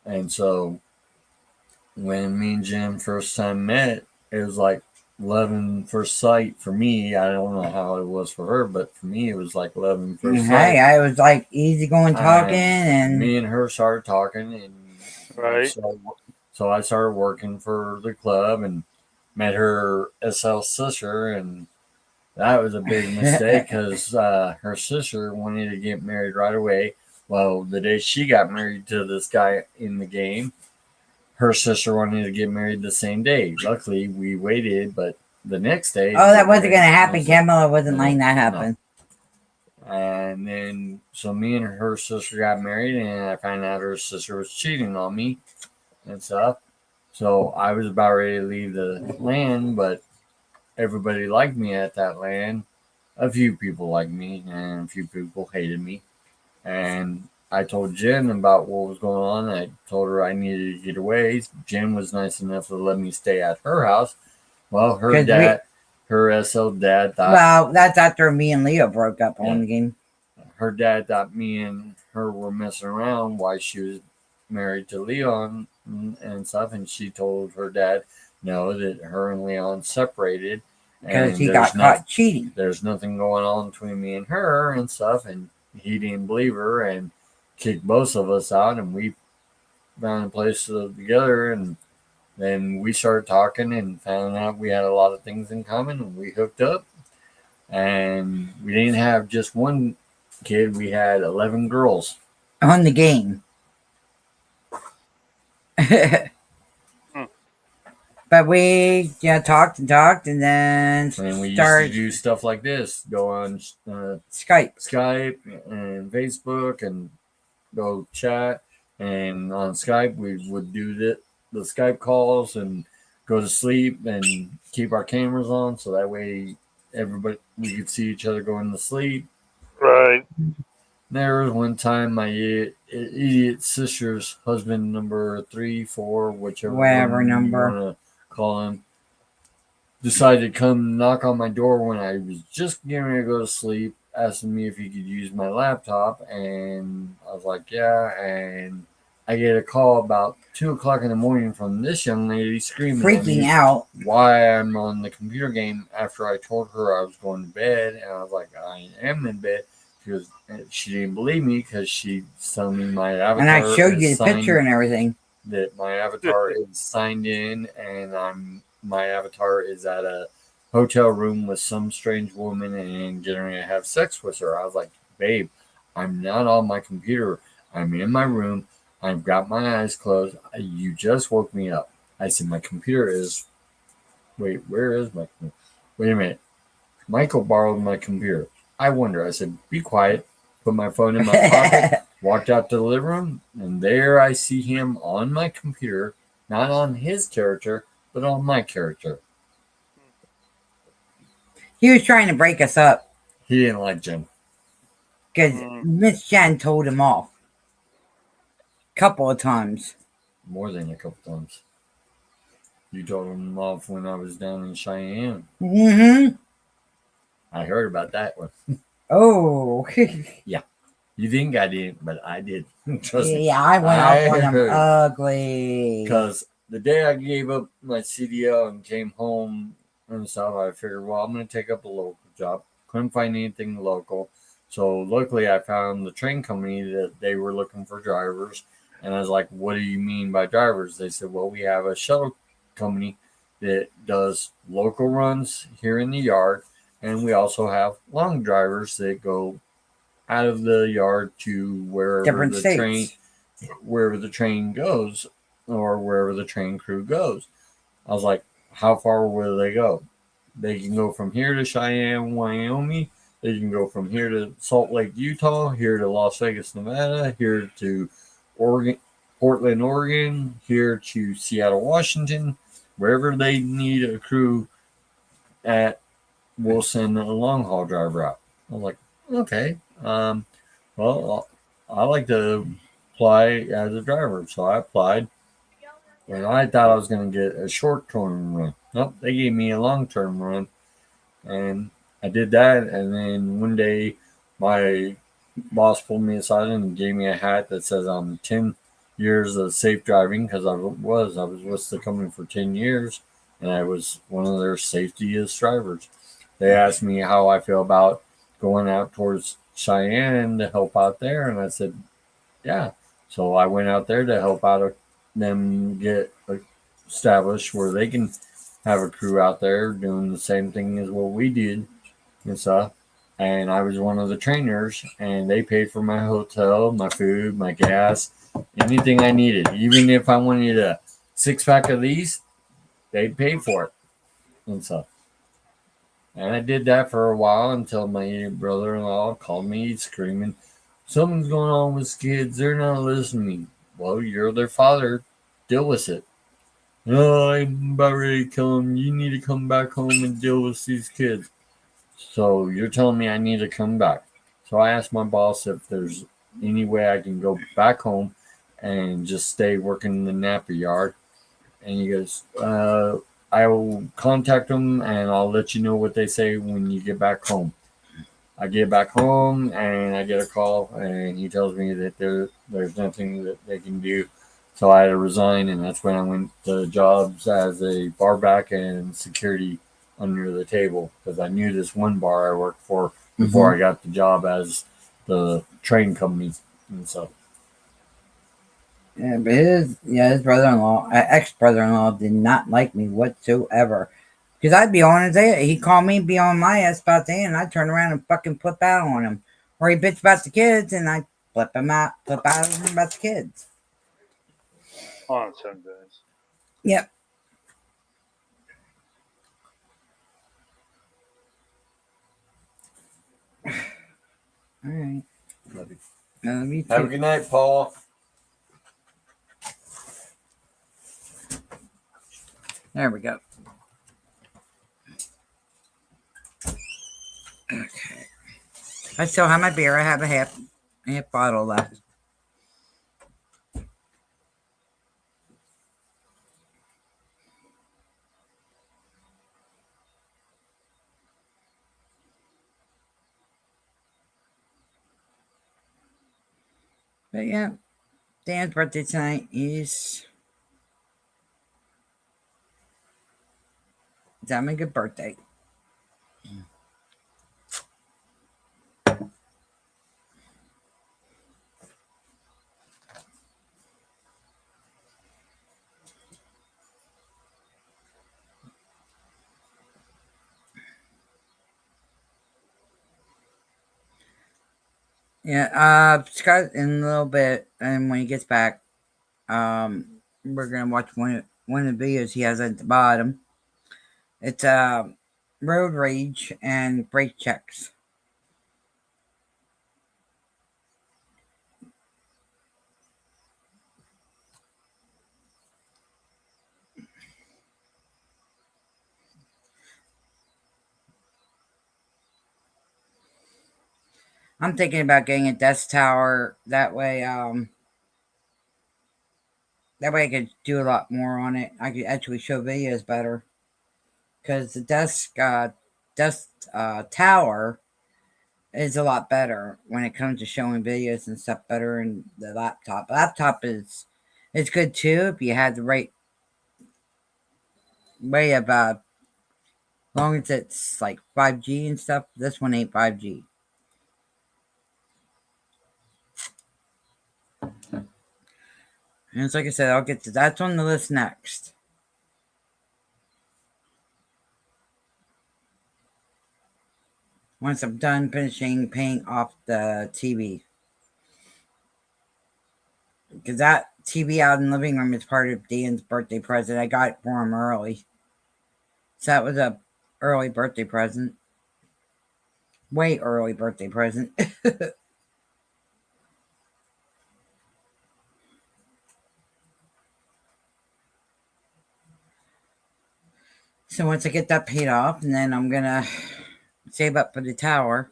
And so when me and Jen first time met, it was like love in first sight for me. I don't know how it was for her, but for me, it was like love in first sight. Hey, I was like easy going talking, and me and her started talking, and right. So I started working for the club and met her SL sister, and that was a big mistake because her sister wanted to get married right away. Well, the day she got married to this guy in the game, her sister wanted to get married the same day. Luckily, we waited, but the next day... Oh, that wasn't going to happen. Camilla wasn't letting that happen. No. And then, so me and her sister got married, and I found out her sister was cheating on me and stuff. So I was about ready to leave the land, but everybody liked me at that land. A few people liked me, and a few people hated me. And I told Jen about what was going on. I told her I needed to get away. Jen was nice enough to let me stay at her house. Well, her dad, her SL dad thought... Well, that's after me and Leo broke up on the game. Her dad thought me and her were messing around while she was married to Leon and stuff. And she told her dad, no, that her and Leon separated. because he there's got caught cheating. there's nothing going on between me and her and stuff, and he didn't believe her and kicked both of us out, and we found a place together, and then we started talking and found out we had a lot of things in common, and we hooked up, and we didn't have just one kid, we had 11 girls On the game. But we talked and then and we used to started do stuff like this, go on Skype. Skype and Facebook and go chat, and on Skype we would do the Skype calls and go to sleep and keep our cameras on so that way we could see each other going to sleep. Right. There was one time my idiot sister's husband, number 3, 4, Whatever one number. you want to call him, decided to come knock on my door when I was just getting ready to go to sleep, asking me if he could use my laptop, and I was like, yeah, and I get a call about 2 o'clock in the morning from this young lady screaming at Freaking me out. why I'm on the computer game after I told her I was going to bed, and I was like, I am in bed. She didn't believe me because she's telling me my avatar. And I showed you is the picture and everything. that my avatar is signed in, and my avatar is at a hotel room with some strange woman and getting ready to have sex with her. I was like, babe, I'm not on my computer. I'm in my room. I've got my eyes closed. You just woke me up. I said, my computer is. Wait, where is my? Wait a minute. Michael borrowed my computer. I wonder. I said, be quiet. Put my phone in my pocket. Walked out to the living room, and there I see him on my computer, not on his character, but on my character. He was trying to break us up He didn't like Jim. because Miss Jen told him off a couple of times. More than a couple times. You told him off when I was down in Cheyenne. Mm-hmm. I heard about that one. Oh. You think I didn't, but I did. Trust me. Yeah, I went off on him heard. ugly. Because the day I gave up my CDL and came home and stuff, I figured, well, I'm going to take up a local job. Couldn't find anything local. So luckily I found the train company that they were looking for drivers. And I was like, what do you mean by drivers? They said, well, we have a shuttle company that does local runs here in the yard. And we also have long drivers that go out of the yard to wherever Different the states. train goes or wherever the train crew goes. I was like, how far will they go? They can go from here to Cheyenne, Wyoming. They can go from here to Salt Lake, Utah, here to Las Vegas, Nevada, here to Oregon, Portland, Oregon, here to Seattle, Washington. Wherever they need a crew at, we'll send a long haul driver out. I was like, okay. Well, I like to apply as a driver, so I applied. And I thought I was going to get a short-term run. Nope, they gave me a long-term run, and I did that. And then one day, my boss pulled me aside and gave me a hat that says I'm 10 years of safe driving because I was with the company for 10 years, and I was one of their safetiest drivers. They asked me how I feel about going out towards Cheyenne to help out there, and I said, yeah. So I went out there to help out them get established where they can have a crew out there doing the same thing as what we did and stuff. And I was one of the trainers, and they paid for my hotel, my food, my gas, anything I needed. Even if I wanted a 6-pack of these, they'd pay for it and stuff. And I did that for a while until my brother-in-law called me screaming, something's going on with kids. They're not listening. Well, you're their father. Deal with it. No, I'm about ready to kill them. You need to come back home and deal with these kids. So you're telling me I need to come back. So I asked my boss if there's any way I can go back home and just stay working in the Napa yard. And he goes, I will contact them and I'll let you know what they say when you get back home. I get back home and I get a call and he tells me that there's nothing that they can do. So I had to resign, and that's when I went to jobs as a bar back and security under the table because I knew this one bar I worked for before I got the job as the train company and stuff. Yeah, but his brother-in-law, ex-brother-in-law, did not like me whatsoever. Because I'd be on his ass. He'd call me, be on my ass about that, and I'd turn around and fucking flip out on him. Or he'd bitch about the kids, and I'd flip out on him about the kids. On Sundays. Yep. All right. Love you. Me Have a too. good night, Paul. There we go. Okay. I still have my beer. I have a half bottle left. But yeah, Dan's birthday tonight. He's having a good birthday. Yeah, Scott in a little bit, and when he gets back, we're gonna watch one of the videos he has at the bottom. It's road rage and brake checks. I'm thinking about getting a desk tower. That way I could do a lot more on it. I could actually show videos better. Because the desk tower is a lot better when it comes to showing videos and stuff better in the laptop. Laptop is it's good too if you had the right way of long as it's like 5G and stuff. This one ain't 5G. And it's like I said, I'll get to that's on the list next. Once I'm done finishing paying off the TV. Because that TV out in the living room is part of Dan's birthday present. I got it for him early. So that was a early birthday present. Way early birthday present. So once I get that paid off, and then I'm gonna save up for the tower.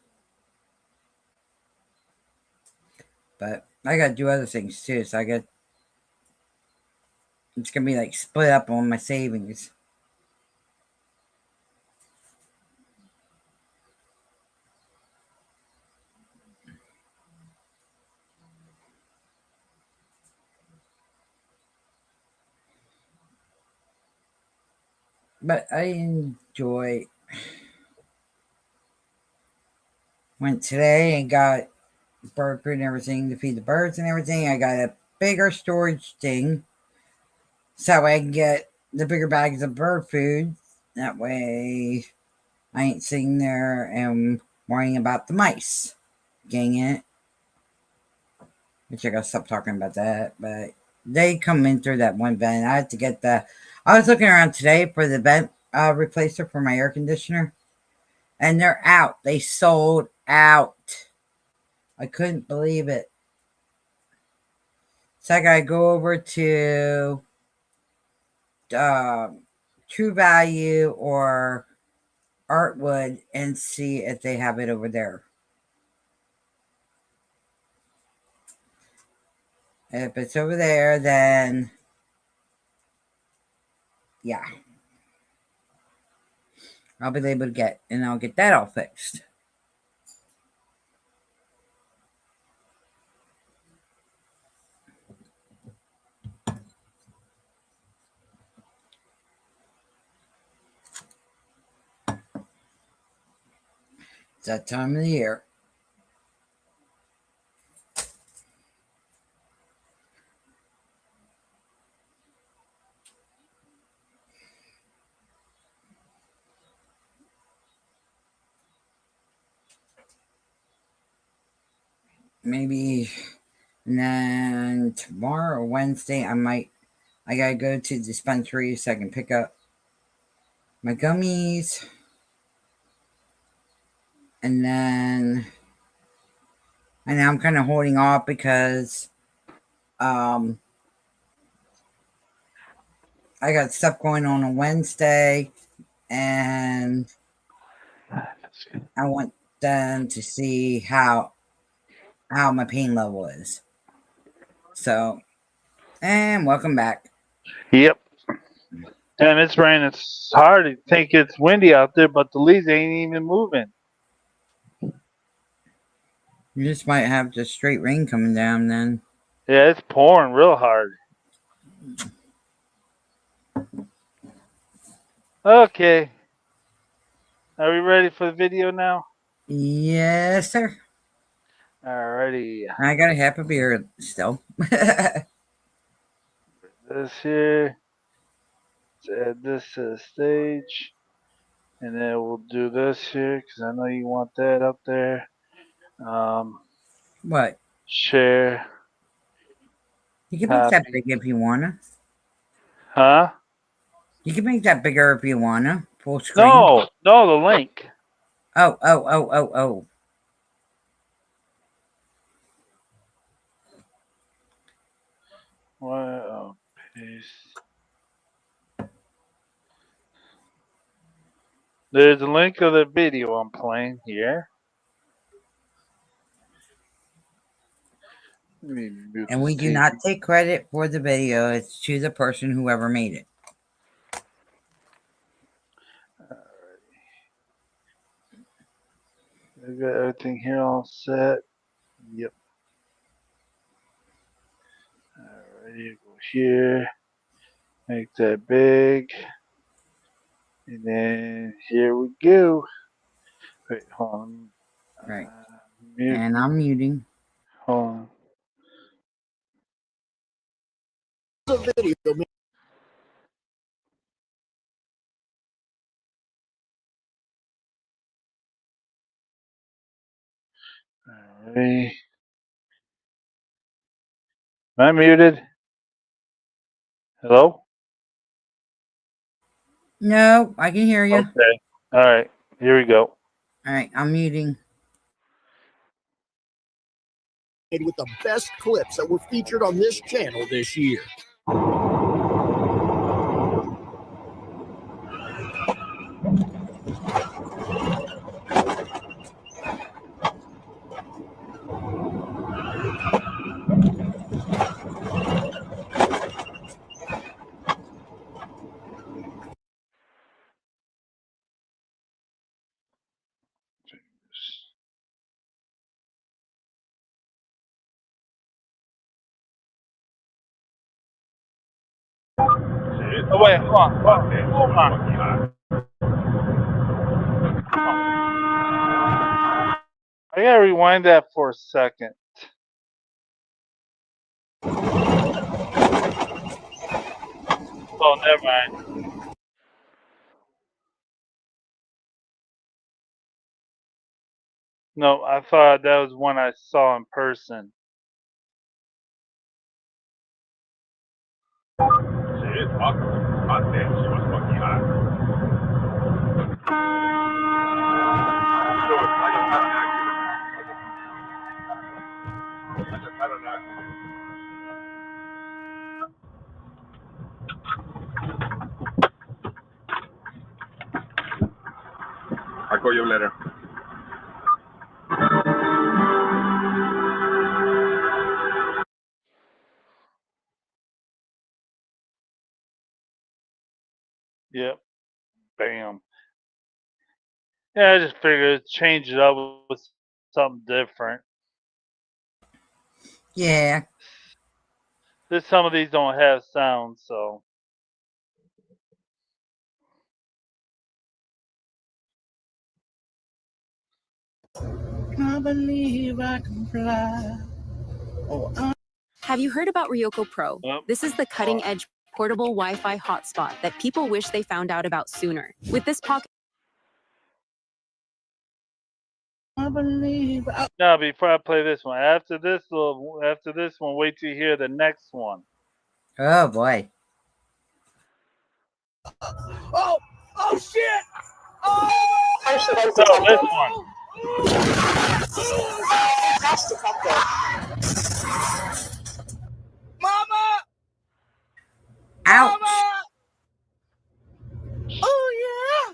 But I gotta do other things too, so it's gonna be like split up on my savings. But I enjoy. Went today and got bird food and everything to feed the birds and everything. I got a bigger storage thing, so that way I can get the bigger bags of bird food. That way I ain't sitting there and worrying about the mice getting it. Which I gotta stop talking about that. But they come in through that one vent. I had to get I was looking around today for the vent replacer for my air conditioner. And they're out. They sold out. I couldn't believe it. So I gotta go over to True Value or Artwood and see if they have it over there. If it's over there, then yeah, I'll be able to I'll get that all fixed. that time of the year. Maybe, and then tomorrow or Wednesday, I gotta go to the dispensary so I can pick up my gummies. And then, and I'm kind of holding off because I got stuff going on Wednesday, and I want them to see how my pain level is. So, and welcome back. Yep. And it's raining. It's hard to think it's windy out there, but the leaves ain't even moving. You just might have just straight rain coming down then. Yeah, it's pouring real hard. Okay. Are we ready for the video now? Yes, sir. Alrighty. I got a half a beer still. This here. Let's add this to the stage. And then we'll do this here because I know you want that up there. What? Share. You can make that Copy. big if you wanna. Huh? You can make that bigger if you wanna. Full screen. No, the link. Oh. Well, paste. There's a link of the video I'm playing here. And we do not take credit for the video. It's to the person whoever made it. I got everything here all set. Yep. Alrighty, go here. Make that big. And then here we go. Wait, hold on. Right. Mute. And I'm muting. Hold on. The video. Alright. Am I muted? Hello? No, I can hear you. Okay. Alright. Here we go. All right, I'm muting. With the best clips that were featured on this channel this year. Oh, wait, hold on. Hold on. I gotta rewind that for a second. Oh, never mind. No, I thought that was one I saw in person. She is hot. Hot damn, she was fucking hot. Sure, I just had an accident. I just had an accident. I'll call you later. Yep. Bam. Yeah, I just figured change it up with something different. Yeah. Some of these don't have sound, so. I believe I can fly. Oh, Have you heard about Ryoko Pro? Yep. This is the cutting edge portable Wi-Fi hotspot that people wish they found out about sooner. With this pocket I believe I. Now, before I play this one, after this one, wait till you hear the next one. Oh boy. Oh, oh shit! Oh! No, this one. Mama! Ouch. Mama! Oh yeah!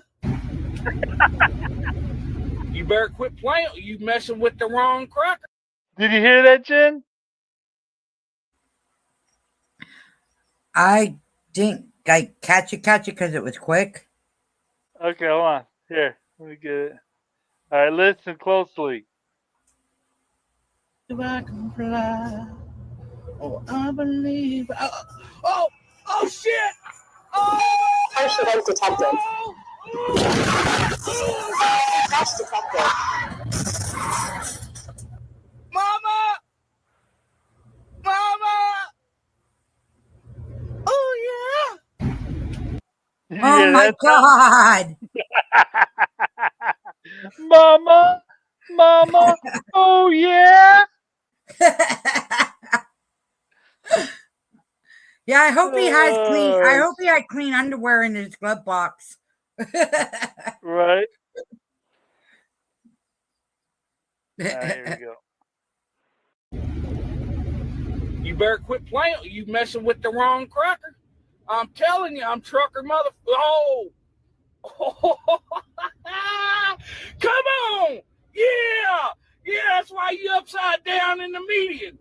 You better quit playing. You messing with the wrong cracker. Did you hear that, Jen? I didn't catch it because it was quick. Okay, hold on. Here, let me get it. All right, listen closely. If I can fly. Oh, I believe. Oh, oh shit! Oh! Crash event detected. Oh! Crash detected. Mama! Mama! Oh yeah! Did you Oh hear my that? god. Mama, mama, oh yeah. Yeah, I hope he has clean. I hope he had clean underwear in his glove box. Right. Here we go. You better quit playing. You messing with the wrong cracker. I'm telling you, I'm trucker mother. Oh! Come on! Yeah! Yeah, that's why you upside down in the median.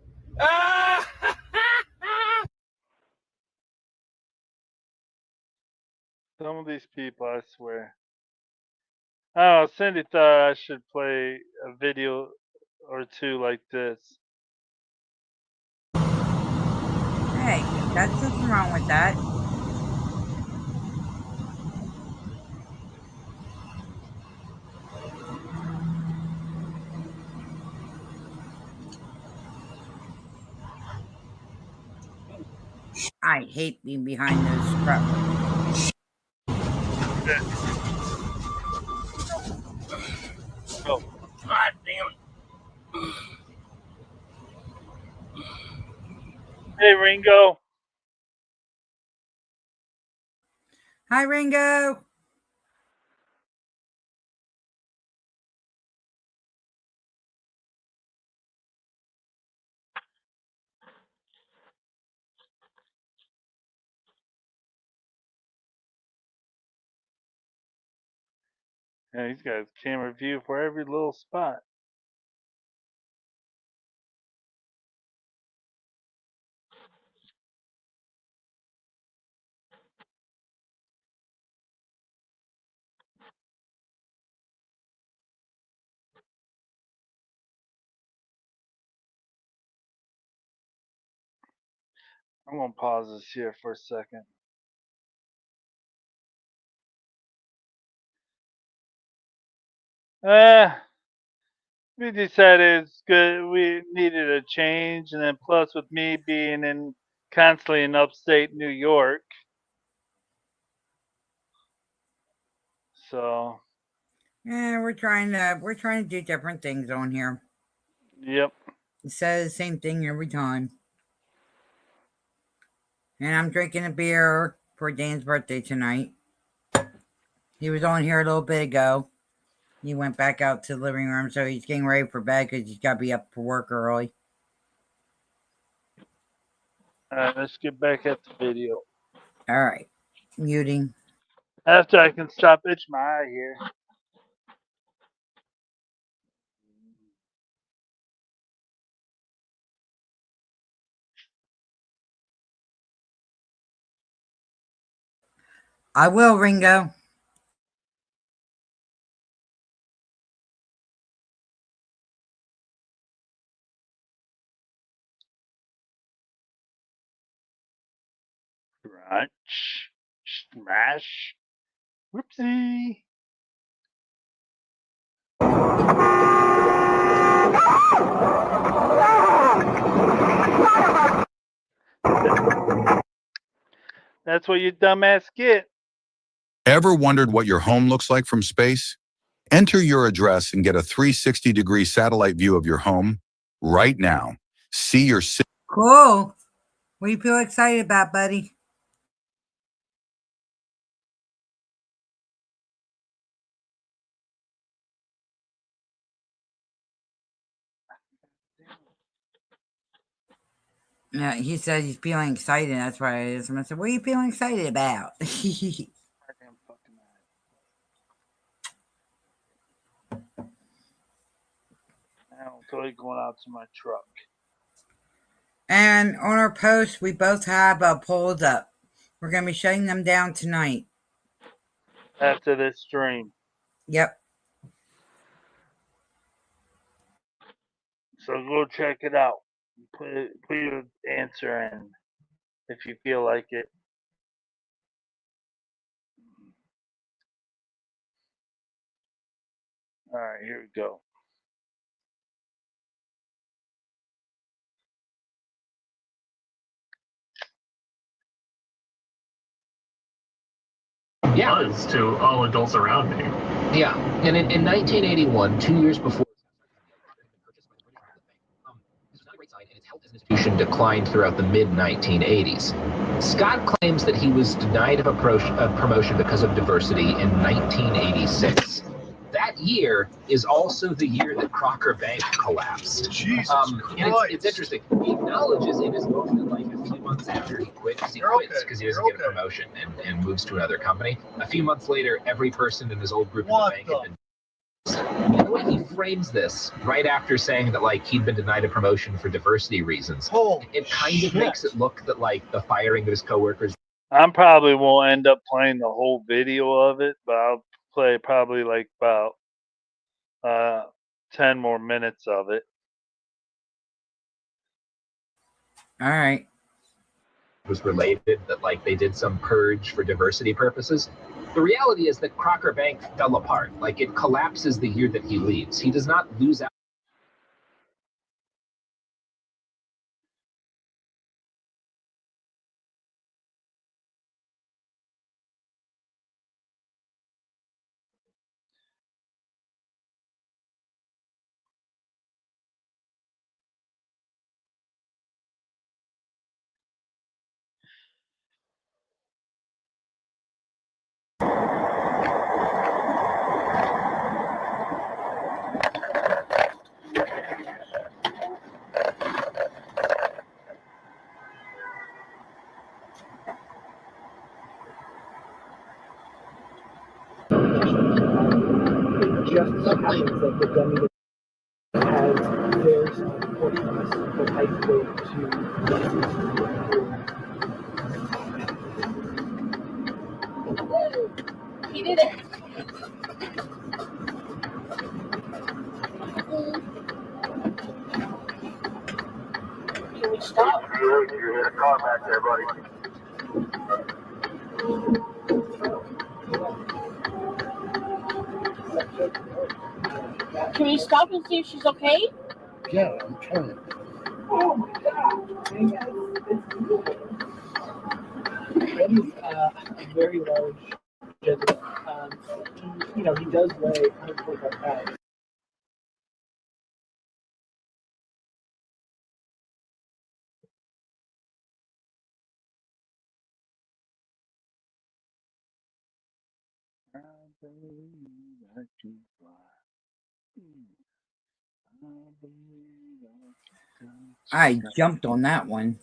Some of these people, I swear. Oh, Cindy thought I should play a video or two like this. Hey, that's nothing wrong with that. I hate being behind those scrubbers. Oh, God damn it. hey, Ringo. Hi, Ringo. Yeah, he's got his camera view for every little spot. I'm gonna pause this here for a second. We decided it's good. We needed a change, and then plus with me being in constantly in upstate New York, so Yeah, we're trying to do different things on here. yep. It says the same thing every time. And I'm drinking a beer for Dan's birthday tonight. He was on here a little bit ago. He went back out to the living room, so he's getting ready for bed because he's got to be up for work early. All right, let's get back at the video All right, muting. after I can stop itching my eye here. I will, Ringo. Crunch, smash, whoopsie. That's what you dumbass get. Ever wondered what your home looks like from space? Enter your address and get a 360-degree satellite view of your home right now. See your city. Cool. What do you feel excited about, buddy? Yeah, he said he's feeling excited. That's why I asked him. I said, "What are you feeling excited about?" Goddamn fucking I don't feel like going out to my truck. And on our post, we both have polls up. We're going to be shutting them down tonight. After this stream. Yep. So go check it out. Put your answer in if you feel like it. All right, here we go. Yeah, was to all adults around me. Yeah, and in 1981, 2 years before, this was not a great sign, and its health as an institution declined throughout the mid-1980s. Scott claims that he was denied a promotion because of diversity in 1986. That year is also the year that Crocker Bank collapsed. Jesus and it's interesting. He acknowledges in his book that like a few months after he quits, because he doesn't get a promotion and moves to another company. A few months later, every person in his old group in the bank had been. And the way he frames this, right after saying that like he'd been denied a promotion for diversity reasons, it kind of makes it look that like the firing of his coworkers. I probably won't end up playing the whole video of it, but I'll play probably like about 10 more minutes of it. All right. Was related, that like they did some purge for diversity purposes. The reality is that Crocker Bank fell apart. Like it collapses the year that he leaves. He does not lose out. Just so happens that the dummy has theirs portions that isolate to. He did it. Can we stop? You hit a car back there, buddy. Can we stop and see if she's okay? Yeah, I'm trying. Oh my God! Eddie's a very large gentleman. He does weigh 145 pounds. I jumped on that one.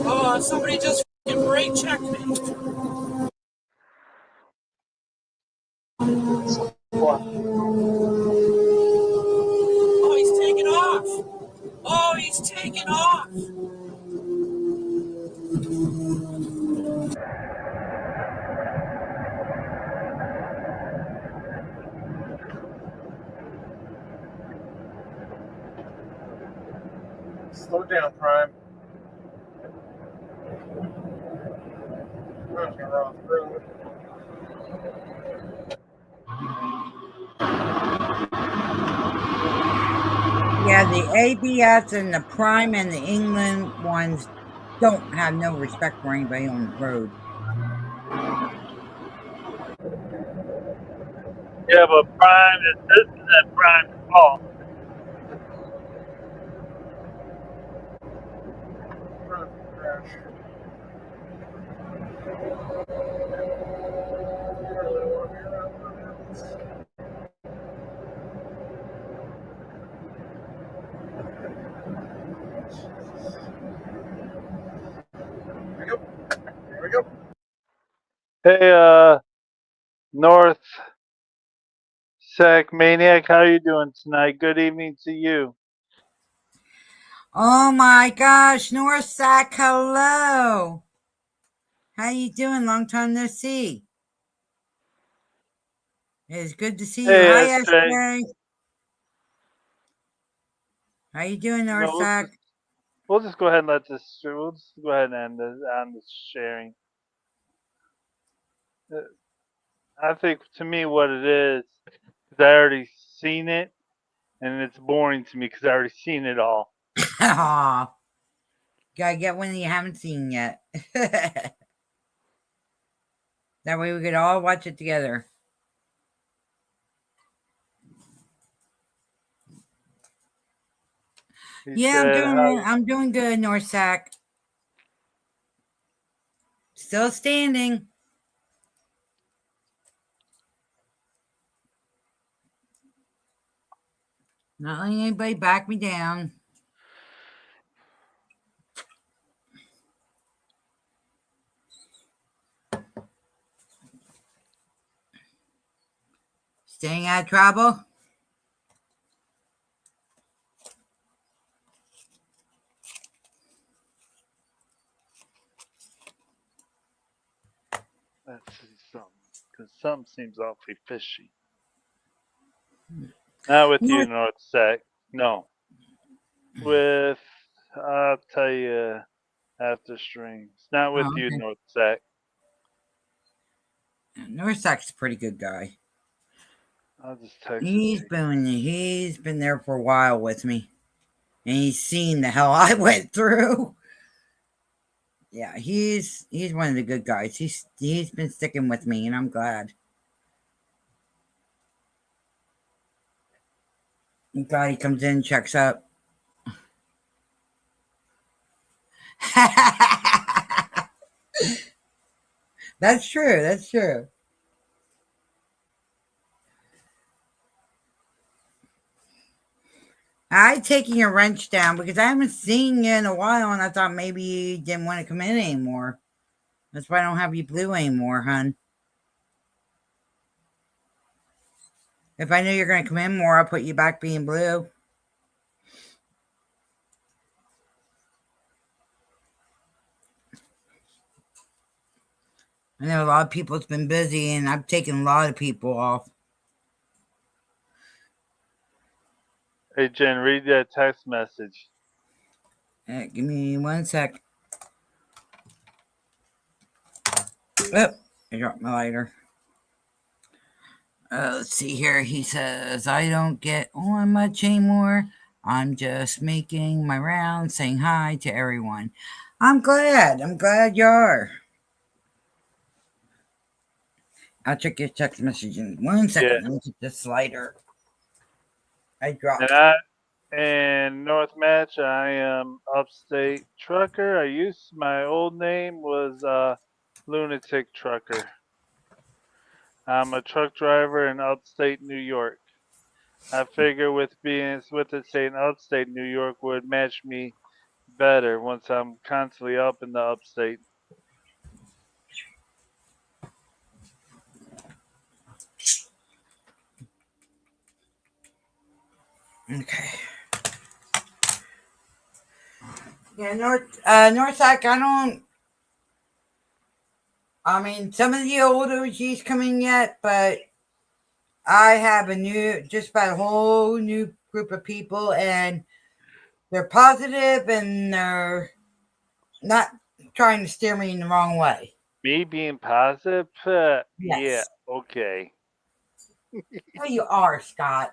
Oh, somebody just fucking brake checked me. Oh, he's taking off. Oh, he's taking off. Slow down, Prime. Prime's gonna run off the road. Yeah, the ABS and the Prime and the England ones don't have no respect for anybody on the road. Yeah, but Prime is this and Prime's fault. Prime's gonna crash. Here we go. Here we go. Hey, North Sack Maniac, how you doing tonight? Good evening to you. Oh my gosh, Norsack, hello. How you doing? Long time no see. It's good to see you. Hey, Hi, SJ. SJ. How you doing, No, Norsack? we'll just go ahead and let this. We'll just go ahead and end this sharing. I think to me what it is, because I already seen it, and it's boring to me because I already seen it all. Aw. Gotta get one you haven't seen yet. That way we could all watch it together. He Yeah, said, I'm doing good, Norsack. Still standing. Not letting anybody back me down. Staying out of trouble. let's see something, because something seems awfully fishy. Not with you, North Sack. No. With, I'll tell you after streams. Not with you, okay. North Sack. Norsack's a pretty good guy. I'll just text He's it. been there for a while with me. And he's seen the hell I went through. Yeah, he's one of the good guys. He's been sticking with me, and I'm glad. I'm glad he comes in and checks up. That's true. That's true. I taking your wrench down because I haven't seen you in a while, and I thought maybe you didn't want to come in anymore. That's why I don't have you blue anymore, hun. If I knew you're going to come in more, I'll put you back being blue. I know a lot of people's been busy, and I've taken a lot of people off. Hey, Jen, read that text message. Give me 1 sec. Oh, I dropped my lighter. Let's see here. He says, I don't get on much anymore. I'm just making my rounds, saying hi to everyone. I'm glad. I'm glad you are. I'll check your text message in 1 second. Yeah. Let me get this lighter. I dropped. And North Match, I am upstate trucker. My old name was Lunatic trucker. I'm a truck driver in upstate New York. I figure with it saying upstate New York would match me better once I'm constantly up in the upstate. Okay. Yeah, Northside, I mean, some of the old OGs coming yet, but I have just about a whole new group of people, and they're positive and they're not trying to steer me in the wrong way. Me being positive? Yeah, Yes. okay. Well, you are, Scott.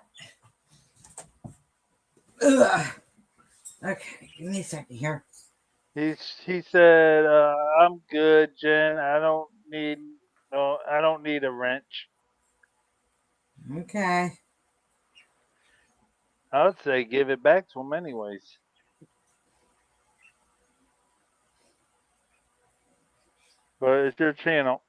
Ugh. Okay, give me a second here. He said, "I'm good, Jen. I don't need a wrench." Okay. I would say give it back to him anyways. But it's your channel.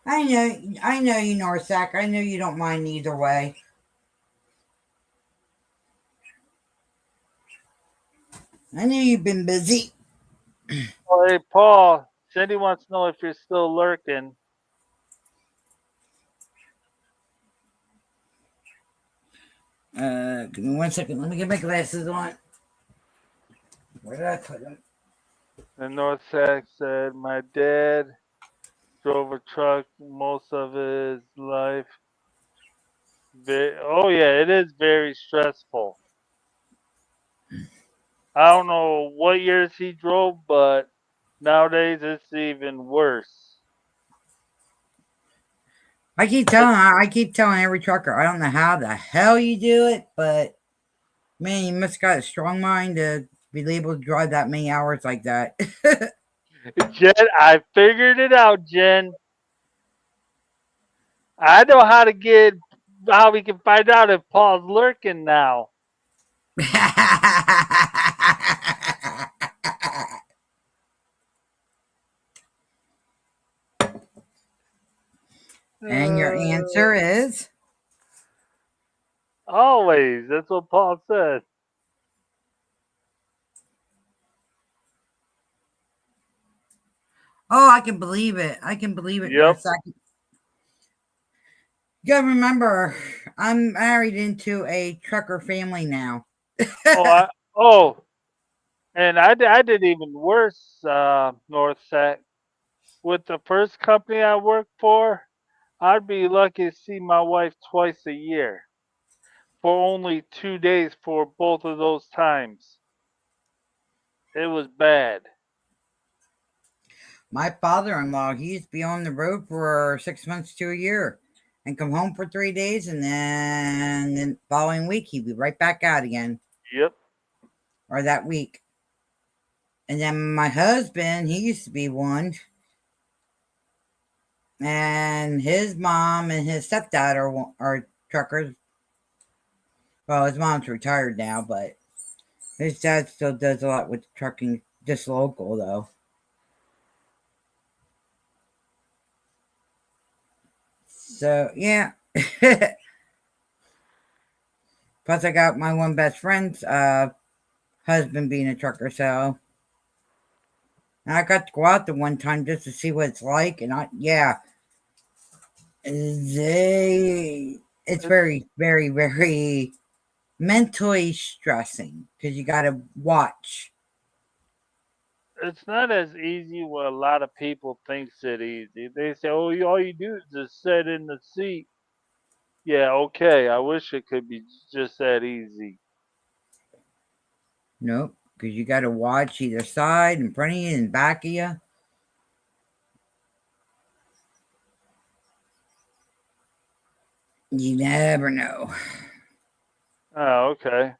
I know you, Norsack. I know you don't mind either way. I knew you've been busy. Oh, hey, Paul. Cindy wants to know if you're still lurking. Give me 1 second. Let me get my glasses on. Where did I put them? And Northsack said, "My dad drove a truck most of his life." Oh yeah, it is very stressful. I don't know what years he drove, but nowadays it's even worse. I keep telling every trucker, I don't know how the hell you do it, but man, you must got a strong mind to be able to drive that many hours like that. Jen, I figured it out, Jen. I know how we can find out if Paul's lurking now. And your answer is? Always. That's what Paul said. Oh, I can believe it. I can believe it. Yep. You gotta remember, I'm married into a trucker family now. And I did even worse, Northsec. With the first company I worked for, I'd be lucky to see my wife twice a year for only 2 days for both of those times. It was bad. My father-in-law, he used to be on the road for 6 months to a year and come home for 3 days, and then the following week he'd be right back out again. Yep. Or that week. And then my husband, he used to be one. And his mom and his stepdad are truckers. Well, his mom's retired now, but his dad still does a lot with trucking, just local though. So yeah. Plus, I got my one best friend's husband being a trucker, so I got to go out there one time just to see what it's like, and it's very, very, very mentally stressing because you got to watch. It's not as easy what a lot of people thinks it easy. They say, "Oh, all you do is just sit in the seat." Yeah, okay. I wish it could be just that easy. Nope, because you got to watch either side, in front of you, and back of you. You never know. Oh, okay.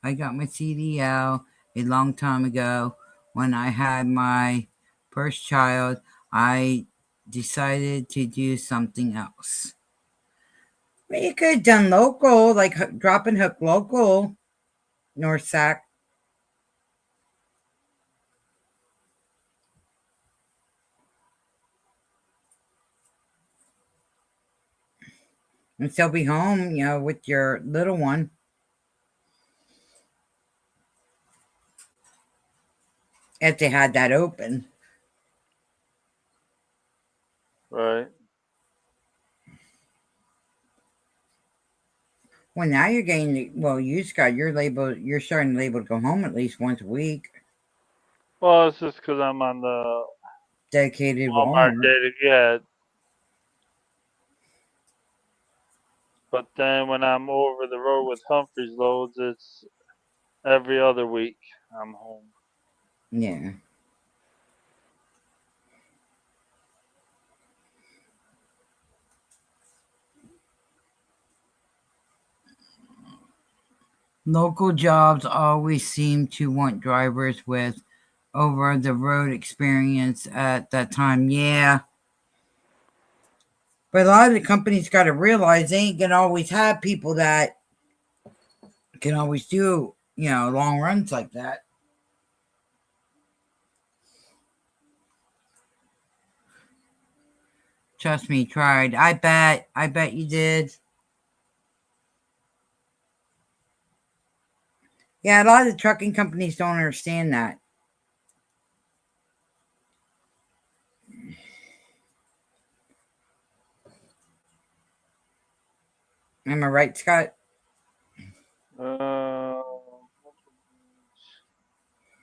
I got my CDL a long time ago. When I had my first child, I decided to do something else. Well, you could have done local, like drop and hook local, North Sac. And still be home, with your little one. If they had that open. Right. Well, now you're getting, you just got your label, you're starting to able to go home at least once a week. Well, it's just because I'm on the Dedicated Walmart Walmart. data yet. But then when I'm over the road with Humphreys loads, it's every other week I'm home. Yeah. Local jobs always seem to want drivers with over the road experience at that time. Yeah. But a lot of the companies got to realize they ain't going to always have people that can always do, long runs like that. Trust me, tried. I bet you did. Yeah, a lot of the trucking companies don't understand that. Am I right, Scott?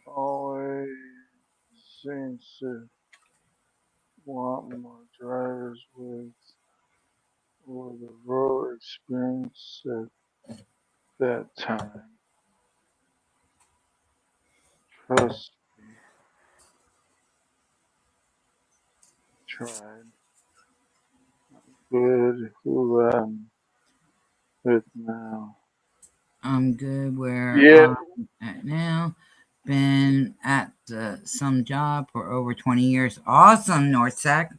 Always seems to want more drivers with over the road experience at that time. Trust me. Tried. Good. Who I'm with now. I'm good where Yeah. I'm at now. Been at some job for over 20 years. Awesome, North Sac.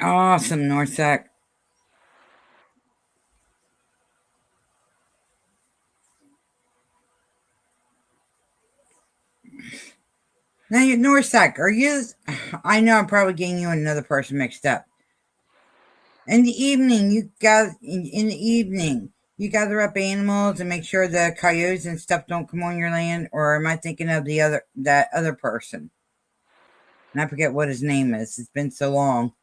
Awesome, North Sac. Now, North Sac, are you? I know I'm probably getting you and another person mixed up. In the evening, in the evening, you gather up animals and make sure the coyotes and stuff don't come on your land. Or am I thinking of that other person? And I forget what his name is. It's been so long.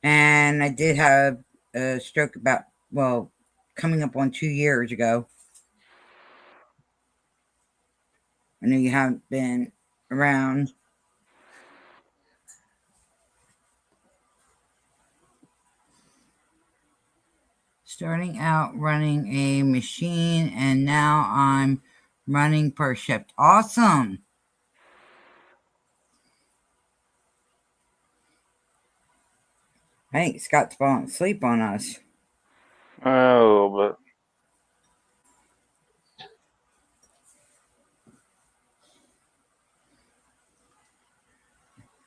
And I did have a stroke coming up on 2 years ago. I know you haven't been around. Starting out running a machine, and now I'm running per shift. Awesome. I think Scott's falling asleep on us. Oh, but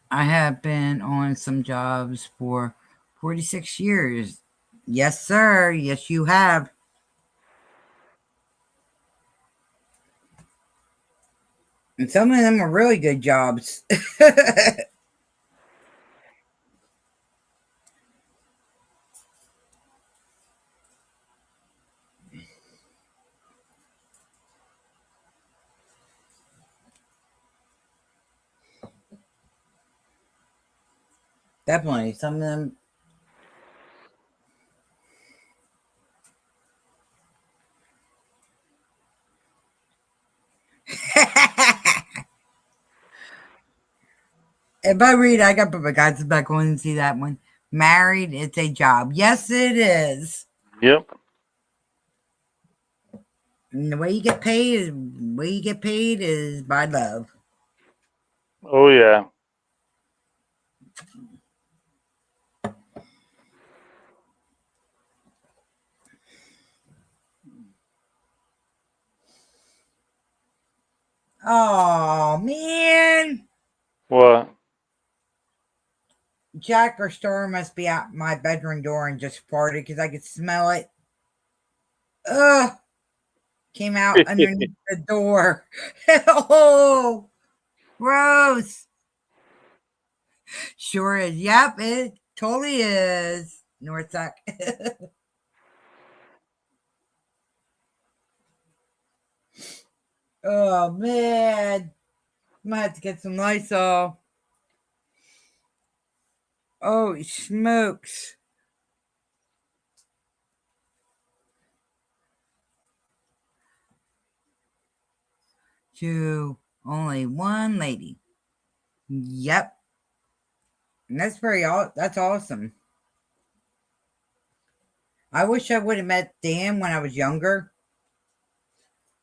I have been on some jobs for 46 years. Yes, sir. Yes, you have. And some of them are really good jobs. Definitely. Some of them. If I read, I got to put my glasses back on and see that one. Married, it's a job. Yes, it is. yep. And the way you get paid is by love. Oh yeah. Oh man. Jack or Star must be at my bedroom door and just farted because I could smell it. Ugh. Came out underneath the door. Oh, gross. Sure is. Yep, it totally is. Northside. Oh, man. I'm going to have to get some Lysol. Oh, smokes. To only one lady. Yep. And that's that's awesome. I wish I would have met Dan when I was younger.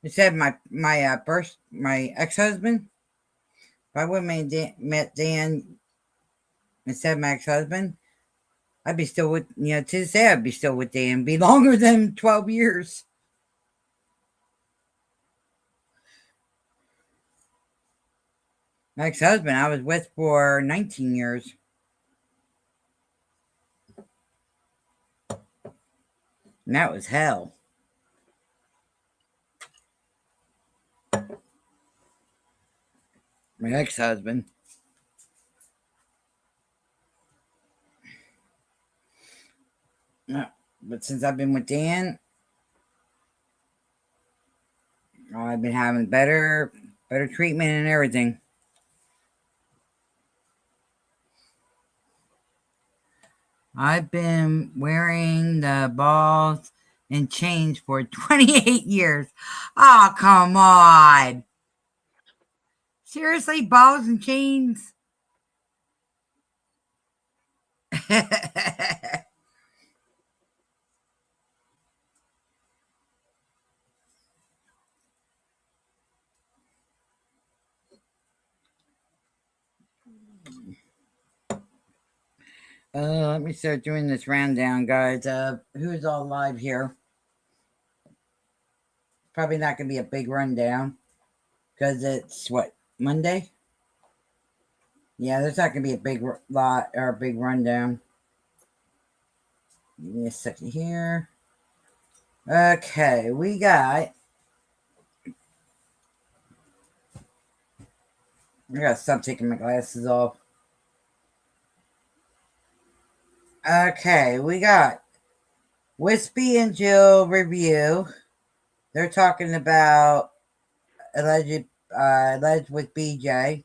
Instead of my ex-husband. If I would have met Dan instead of my ex-husband, I'd be still with, to this day, I'd be still with Dan. Be longer than 12 years. My ex-husband I was with for 19 years. And that was hell. My ex-husband. But since I've been with Dan, I've been having better treatment and everything. I've been wearing the balls and chains for 28 years. Oh, come on. Seriously, balls and chains? Let me start doing this rundown, guys. Who's all live here? Probably not going to be a big rundown because it's what, Monday? Yeah, there's not going to be a big lot or a big rundown. Give me a second here. Okay, we got. I gotta stop taking my glasses off. Okay, we got Wispy and Jill review. They're talking about alleged with BJ.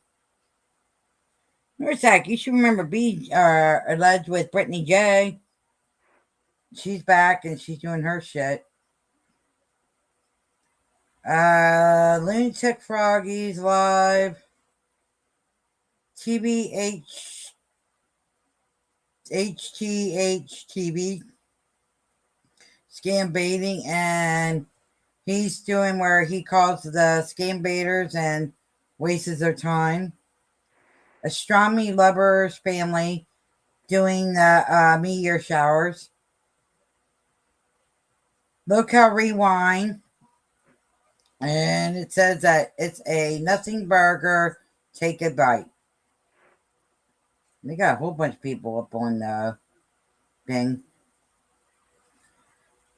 Norsack, you should remember alleged with Brittany J. She's back and she's doing her shit. Lunatic Froggies live. TBH HTH TV. Scam baiting, and he's doing where he calls the scam baiters and wastes their time. Astronomy Lovers family doing the meteor showers. Local Rewind, and it says that it's a nothing burger. Take a bite. They got a whole bunch of people up on the thing.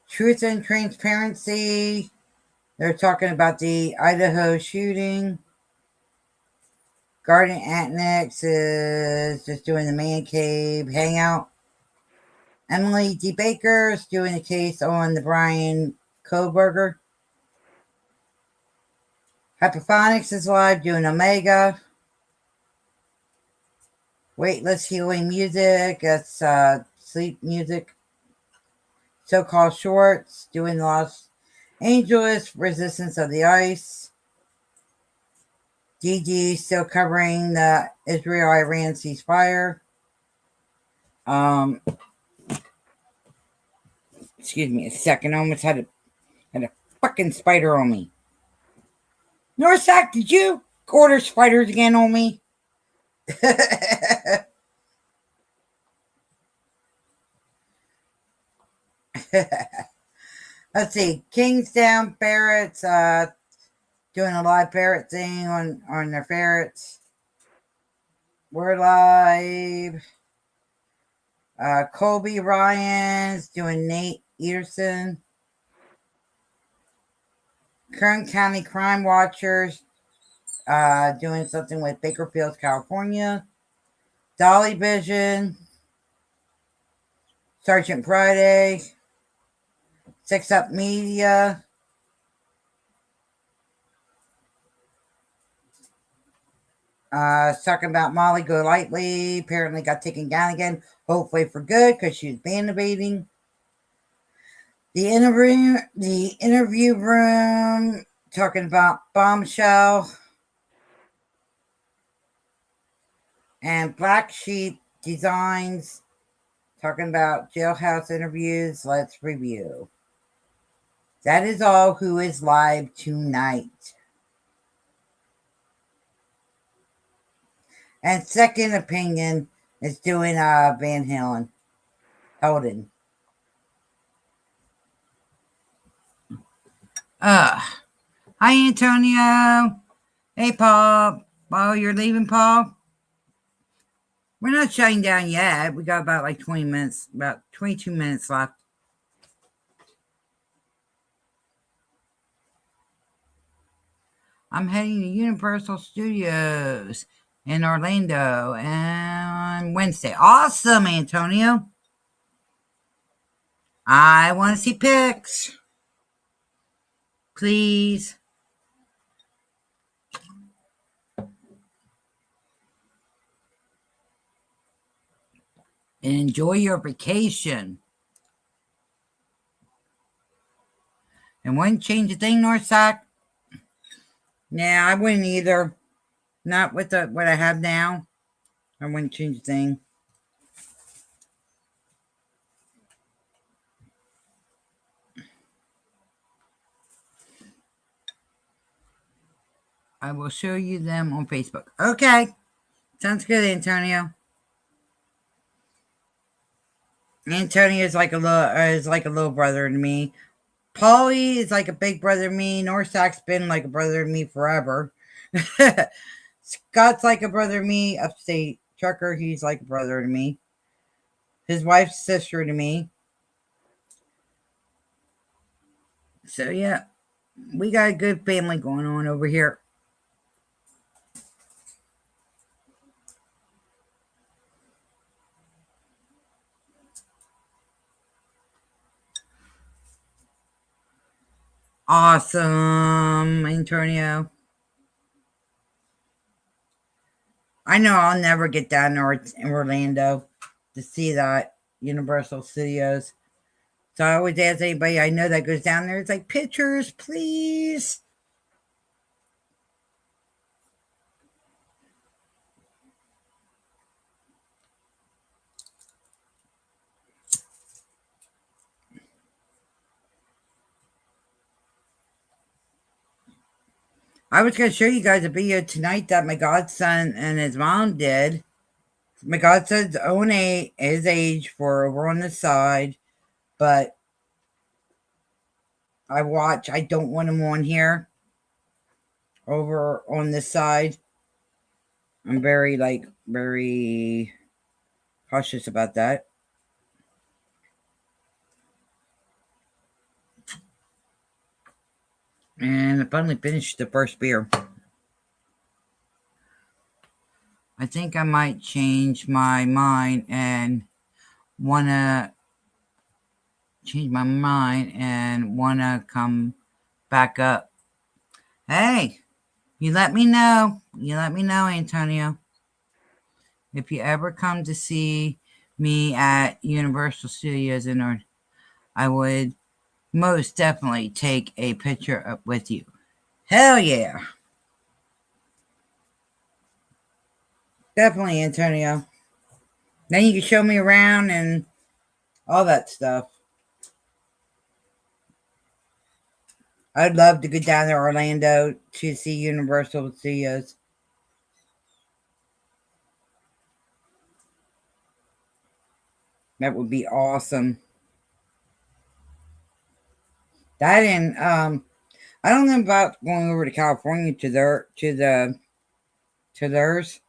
Truth and Transparency. They're talking about the Idaho shooting. Garden Annex is just doing the man cave hangout. Emily D. Baker is doing a case on the Brian Koberger. Hypophonics is live doing Omega. Weightless Healing Music. That's sleep music. So-called Shorts doing Los Angeles Resistance of the Ice. DD still covering the Israel-Iran ceasefire. Excuse me a second. I almost had a fucking spider on me. Norsack, did you order spiders again on me? Let's see. Kingsdown Ferrets doing a live ferret thing on their ferrets. We're live. Colby Ryan's doing Nate Ederson. Kern County Crime Watchers doing something with Bakerfield, California. Dolly Vision. Sergeant Friday. Six Up Media. Talking about Molly Golightly. Apparently got taken down again. Hopefully for good because she was band evading. The interview room. Talking about Bombshell. And Black Sheep Designs. Talking about jailhouse interviews. Let's review. That is all who is live tonight. And Second Opinion is doing Van Halen. Holden. Hi Antonio. Hey Paul. Oh, you're leaving, Paul? We're not shutting down yet. We got about like 20 minutes, about 22 minutes left. I'm heading to Universal Studios in Orlando on Wednesday. Awesome, Antonio. I want to see pics. Please. Enjoy your vacation. And wouldn't change a thing, Northside. Nah, I wouldn't either. Not with what I have now. I wouldn't change a thing. I will show you them on Facebook. Okay. Sounds good, Antonio. Antonio is like a little brother to me. Paulie is like a big brother to me. Norsack's been like a brother to me forever. Scott's like a brother to me. Upstate Trucker, he's like a brother to me. His wife's sister to me. So yeah, we got a good family going on over here. Awesome, Antonio. I know I'll never get down to Orlando to see that Universal Studios. So I always ask anybody I know that goes down there, it's like, pictures, please. I was going to show you guys a video tonight that my godson and his mom did. My godson's his age for over on the side, but I don't want him on here over on this side. I'm very cautious about that. And I finally finished the first beer. I think I might change my mind and wanna come back up. Hey, you let me know. Antonio. If you ever come to see me at Universal Studios I would most definitely take a picture up with you. Hell yeah. Definitely, Antonio. Then you can show me around and all that stuff. I'd love to go down to Orlando to see Universal Studios. That would be awesome. That and I don't know about going over to California to theirs.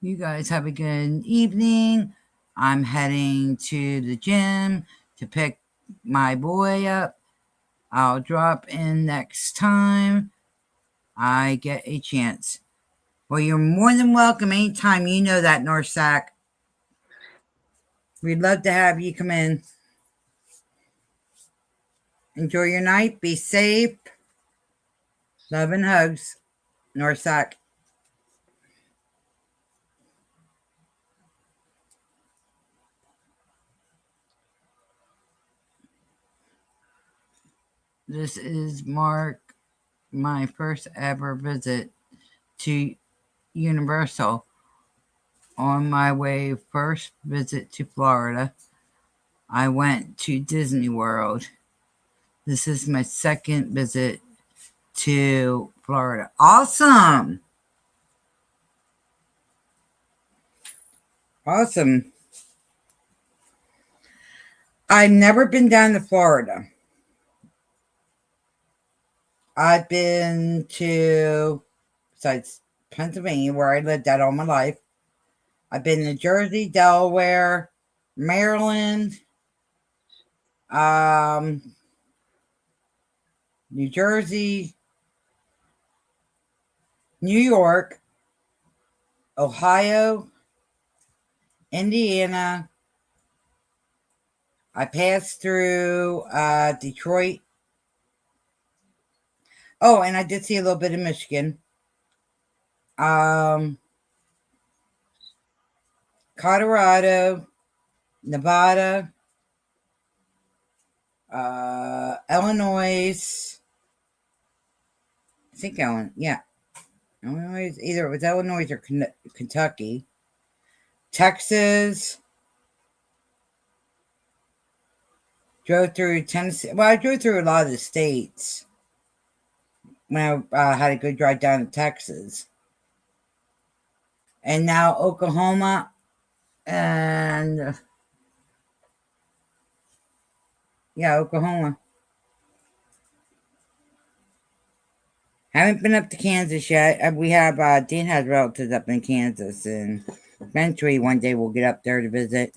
You guys have a good evening. I'm heading to the gym to pick my boy up. I'll drop in next time I get a chance. Well, you're more than welcome anytime. You know that, North Sac. We'd love to have you come in. Enjoy your night. Be safe. Love and hugs. North Sac. This is Mark. My first ever visit to Universal. On my first visit to Florida, I went to Disney World. This is my second visit to Florida. Awesome. Awesome. I've never been down to Florida. I've been to, besides Pennsylvania, where I lived at all my life. I've been to Jersey, Delaware, Maryland, New Jersey, New York, Ohio, Indiana. I passed through Detroit. Oh, and I did see a little bit of Michigan. Colorado, Nevada, Illinois. I think Illinois, either it was Illinois or Kentucky. Texas. Drove through Tennessee. Well, I drove through a lot of the states when I had a good drive down to Texas. And now Oklahoma and Oklahoma. Haven't been up to Kansas yet. We have Dan has relatives up in Kansas, and eventually one day we'll get up there to visit.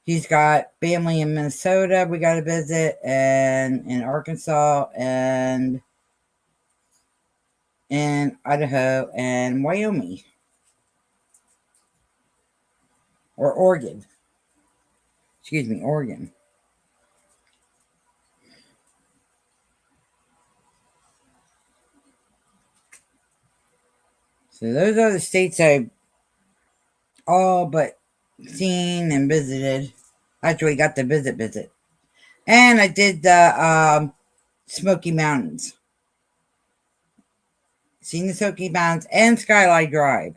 He's got family in Minnesota we got to visit, and in Arkansas, and in Idaho, and Wyoming. Or Oregon. Excuse me, Oregon. So those are the states I've all but seen and visited. Actually got the visit. And I did the Smoky Mountains. Seen the Smoky Mountains and Skyline Drive.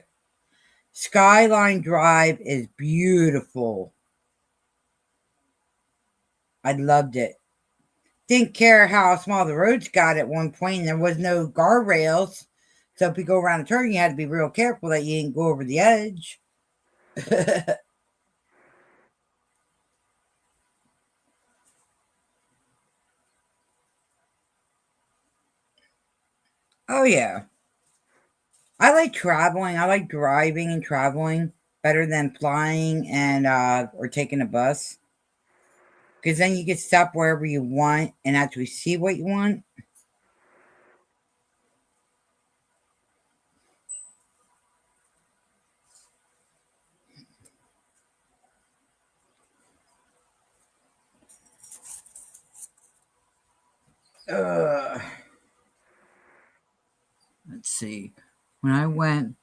Skyline Drive is beautiful. I loved it. Didn't care how small the roads got at one point, and there was no guardrails. So if you go around a turn, you had to be real careful that you didn't go over the edge. Oh, yeah. I like traveling. I like driving and traveling better than flying and or taking a bus. Because then you can stop wherever you want and actually see what you want. Let's see. When I went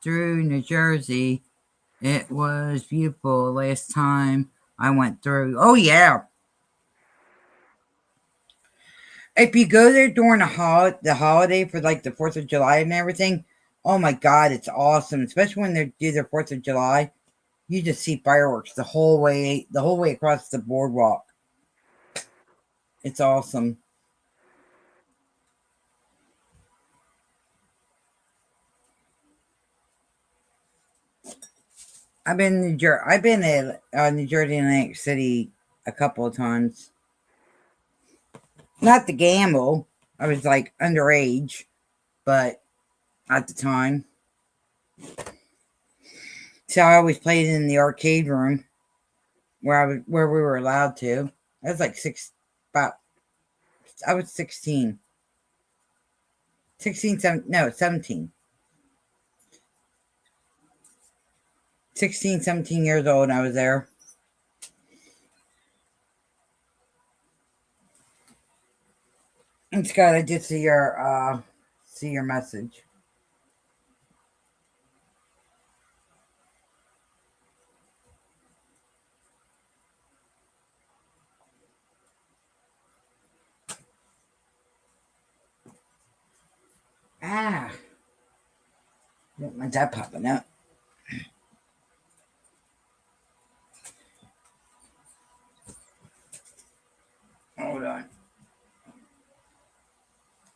through New Jersey, it was beautiful last time I went through. Oh, yeah. If you go there during the holiday for like the 4th of July and everything, oh my God, it's awesome. Especially when they do their 4th of July. You just see fireworks the whole way across the boardwalk. It's awesome. I've been to New Jersey and Atlantic City a couple of times. Not to gamble. I was like underage, but at the time. So I always played in the arcade room where we were allowed to. I was like I was 16. 17. 16, 17 years old, and I was there. And Scott, I did see your message. Don't want that popping up. Hold on.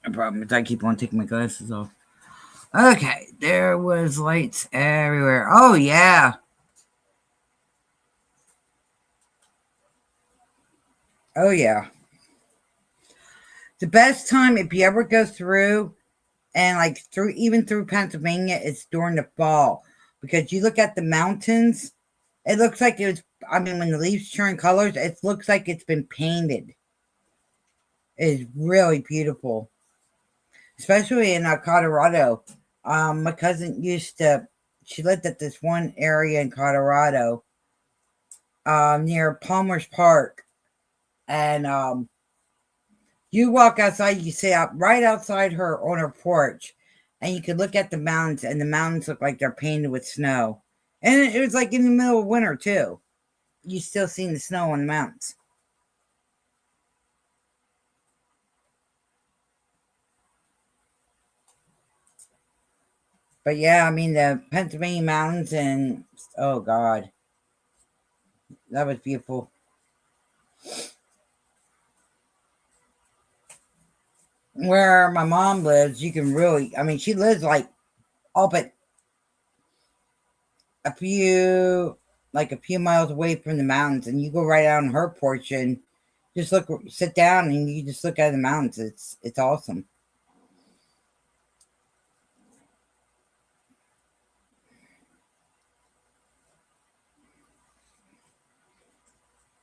The problem is I keep on taking my glasses off. Okay, there was lights everywhere. Oh, yeah. Oh, yeah. The best time, if you ever go through, and like even through Pennsylvania, it's during the fall. Because you look at the mountains, it looks like it was, I mean, when the leaves turn colors, it looks like it's been painted. It is really beautiful. Especially in Colorado. My cousin she lived at this one area in Colorado near Palmer's Park. And you walk outside, you sit out right outside her on her porch, and you could look at the mountains, and the mountains look like they're painted with snow. And it was like in the middle of winter, too. You still seeing the snow on the mountains. But yeah, I mean, the Pennsylvania mountains, and oh, God. That was beautiful. Where my mom lives, you can really, I mean, she lives like up at a few miles away from the mountains, and you go right out on her porch and just sit down, and you just look at the mountains. It's awesome.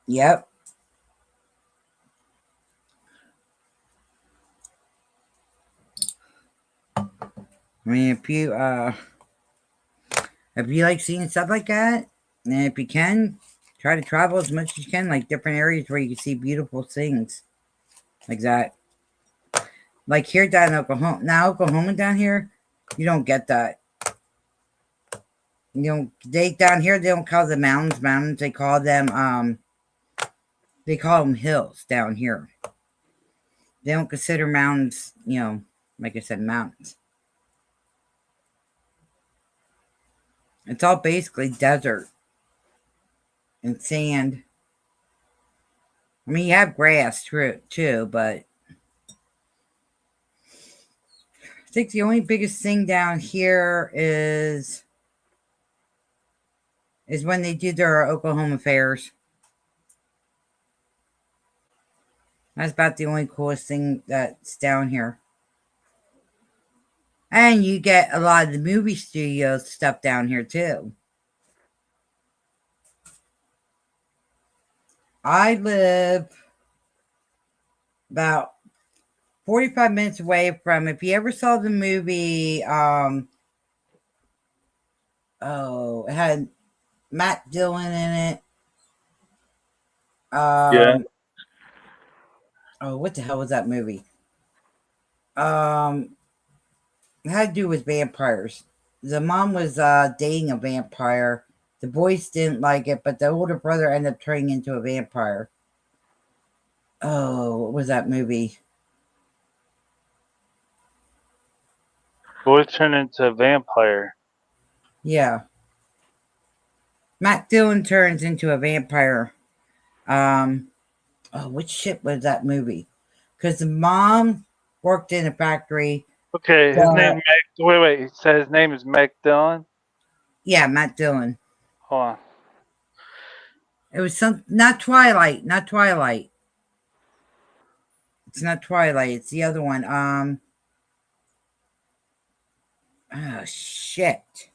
Yep. I mean, if you like seeing stuff like that, and if you can, try to travel as much as you can, like different areas where you can see beautiful things like that. Like here down in Oklahoma. Now Oklahoma down here, you don't get that. They down here, they don't call the mountains. They call them hills down here. They don't consider mountains, like I said, mountains. It's all basically desert and sand. I mean, you have grass too, but I think the only biggest thing down here is when they do their Oklahoma fairs. That's about the only coolest thing that's down here. And you get a lot of the movie studio stuff down here too. I live about 45 minutes away from, if you ever saw the movie, it had Matt Dillon in it. Yeah. Oh, what the hell was that movie? It had to do with vampires. The mom was dating a vampire. The boys didn't like it, but the older brother ended up turning into a vampire. Oh, what was that movie? Boys turn into a vampire. Yeah. Matt Dillon turns into a vampire. Which shit was that movie? Because the mom worked in a factory. Okay, his name. Wait. He said his name is Matt Dillon. Yeah, Matt Dillon. Hold on. It was not Twilight. It's not Twilight. It's the other one. Oh, shit.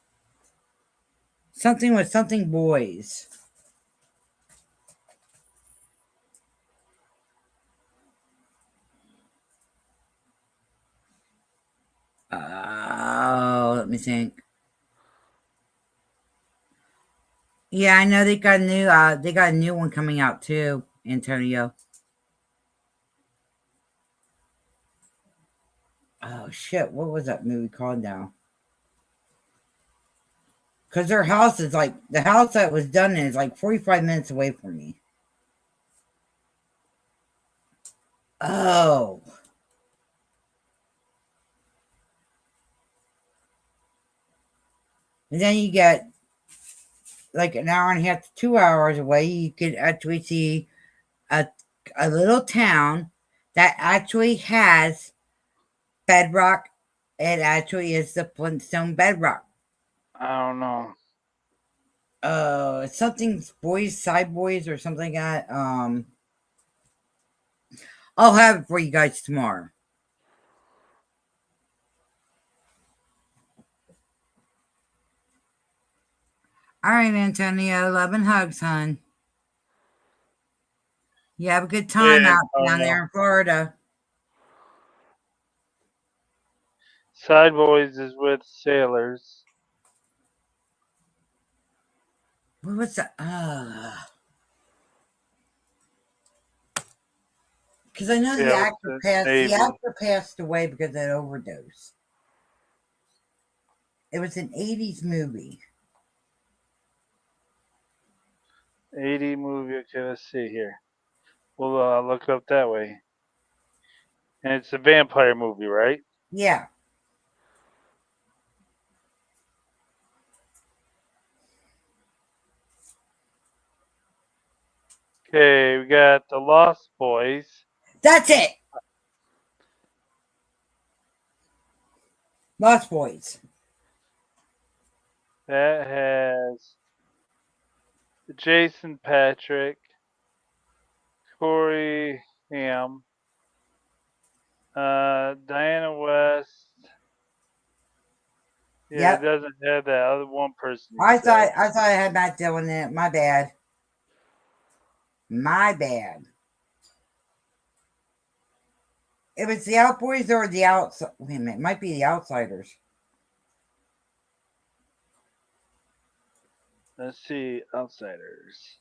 Something with something boys. Oh, let me think. Yeah, I know they got a new one coming out too, Antonio. Oh shit, what was that movie called now? Because their house is like the house that was done in is like 45 minutes away from me. Oh. And then you get like an hour and a half to 2 hours away, you could actually see a little town that actually has bedrock. It actually is the Flintstone bedrock. I don't know. Something boys, side boys, or something like that. I'll have it for you guys tomorrow. All right, Antonio. Love and hugs, hon. You have a good time Yeah, out down there in Florida. Sideways is with sailors. What was that? Because I know the Yeah, actor with passed. Navy. The actor passed away because of an overdose. It was an '80s movie. 80 movie. Okay, let's see here. We'll look up that way. And it's a vampire movie, right? Yeah. Okay, we got The Lost Boys. That's it. Lost Boys. That has Jason Patrick, Corey Haim, Diana West. Yeah, Yep. it doesn't have that other one person. I thought I had Matt Dillon in it. My bad. My bad. It was the Outboys or the Outs. Wait a minute. It might be the Outsiders. Let's see, Outsiders.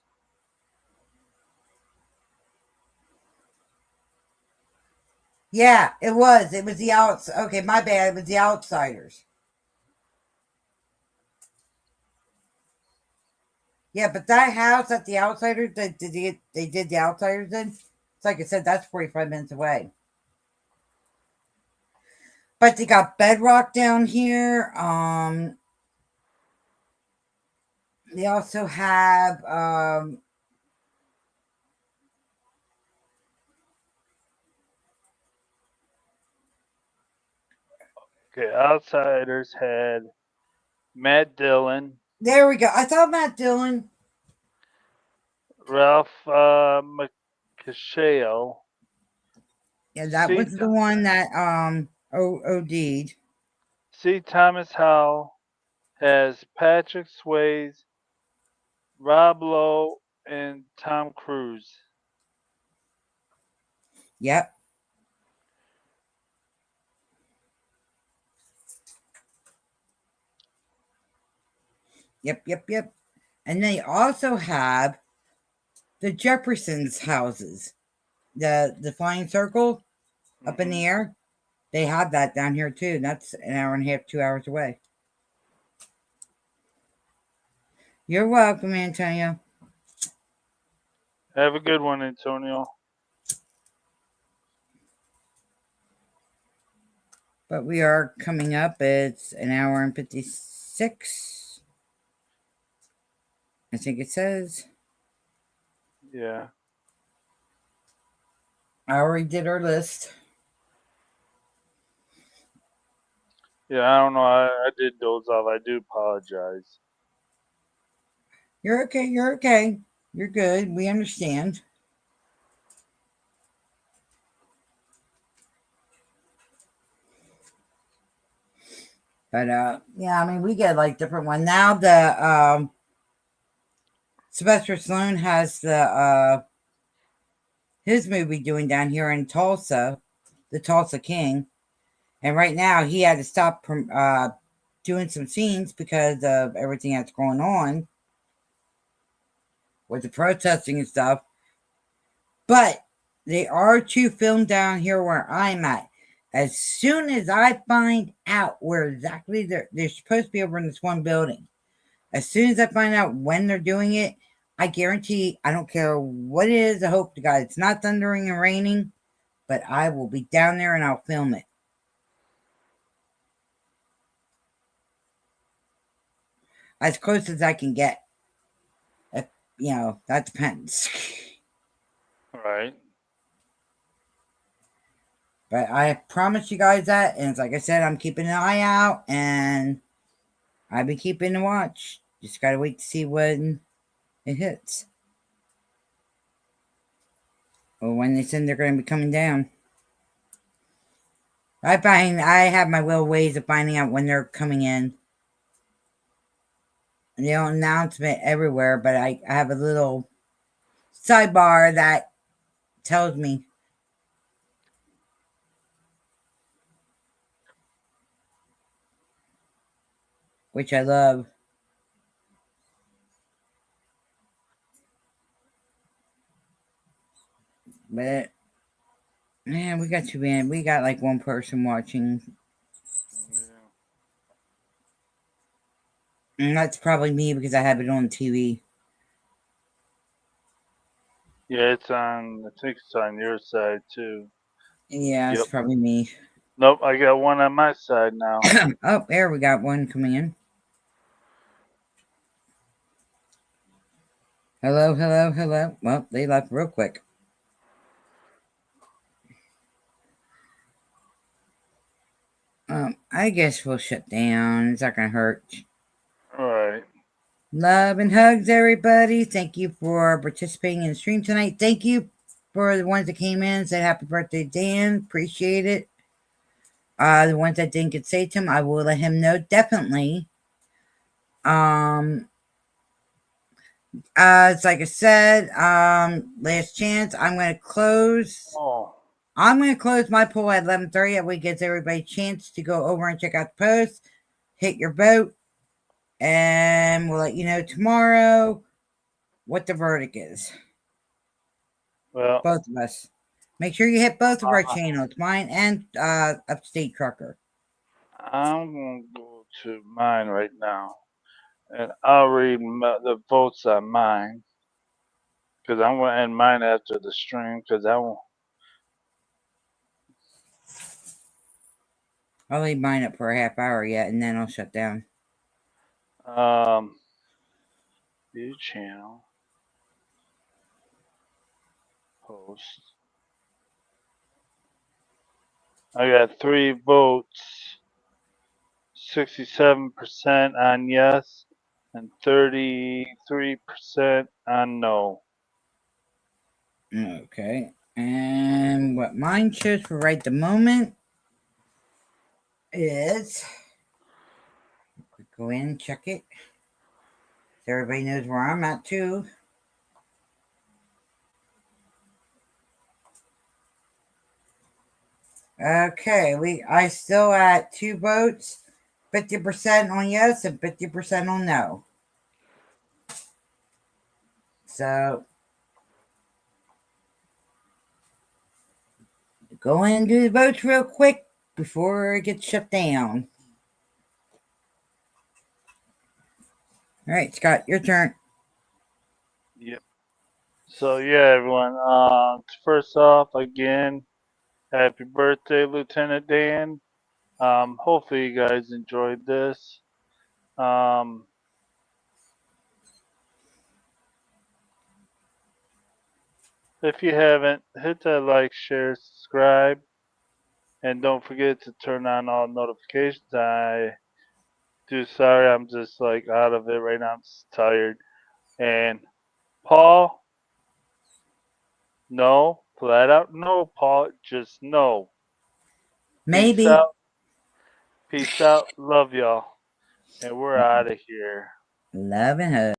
Yeah, it was. It was the Outs. Okay, my bad. It was the Outsiders. Yeah, but that house at the Outsiders, they did the Outsiders in. It's like I said, that's 45 minutes away. But they got Bedrock down here. They also have Okay, Outsiders had Matt Dillon, there we go. I thought Matt Dillon. Ralph Macchio. Yeah, that was the one that OD'd. C. Thomas Howell has Patrick Swayze, Rob Lowe, and Tom Cruise. Yep. Yep. And they also have the Jeffersons houses. The flying circle up in the air. They have that down here too. And that's an hour and a half, 2 hours away. You're welcome, Antonio. Have a good one, Antonio. But we are coming up. It's an hour and 56. I think it says. Yeah. I already did our list. Yeah, I don't know. I did doze off. I do apologize. You're okay. You're okay. You're good. We understand. But yeah, I mean, we get like different one now. The Sylvester Stallone has the his movie doing down here in Tulsa, the Tulsa King, and right now he had to stop from doing some scenes because of everything that's going on with the protesting and stuff. But they are to film down here where I'm at. As soon as I find out where exactly they're supposed to be over in this one building, as soon as I find out when they're doing it, I guarantee, I don't care what it is, I hope to God it's not thundering and raining, but I will be down there and I'll film it. As close as I can get. If, that depends. Right. But I promise you guys that, and it's like I said, I'm keeping an eye out, and I've been keeping a watch. Just gotta wait to see when it hits. Or when they said they're gonna be coming down. I have my little ways of finding out when they're coming in. And they don't announce it everywhere, but I have a little sidebar that tells me. Which I love. But man, we got too many. We got like one person watching. And that's probably me because I have it on TV. Yeah, it's on. I think it's on your side too. Yeah, it's probably me. Nope, I got one on my side now. Oh, there we got one coming in. Hello, hello, hello. Well, they left real quick. I guess we'll shut down. It's not gonna hurt. All right. Love and hugs, everybody. Thank you for participating in the stream tonight. Thank you for the ones that came in and said happy birthday, Dan. Appreciate it. The ones that didn't get to say to him, I will let him know definitely. It's like I said, last chance. I'm gonna close. I'm gonna close my poll at 11:30. That way gives everybody a chance to go over and check out the post, hit your vote, and we'll let you know tomorrow what the verdict is. Well, both of us. Make sure you hit both of our channels, mine and Upstate Trucker. I'm gonna go to mine right now, and I'll read the votes on mine because I'm gonna end mine after the stream because I won't. I'll leave mine up for a half hour yet, and then I'll shut down. View channel. Post. I got 3 votes. 67% on yes and 33% on no. Okay. And what mine shows for right the moment is go in and check it. So everybody knows where I'm at too. Okay, I still at 2 votes, 50% on yes and 50% on no. So go in and do the votes real quick before it gets shut down. All right, Scott, your turn. Yep. So yeah, everyone. First off, again, happy birthday, Lieutenant Dan. Hopefully you guys enjoyed this. If you haven't, hit that like, share, subscribe, and don't forget to turn on all notifications. Sorry, I'm just like out of it right now. I'm just tired. And Paul, no, flat out no, Paul, just no. Maybe. Peace out. Peace out. Love y'all. And we're out of here. Love and hug.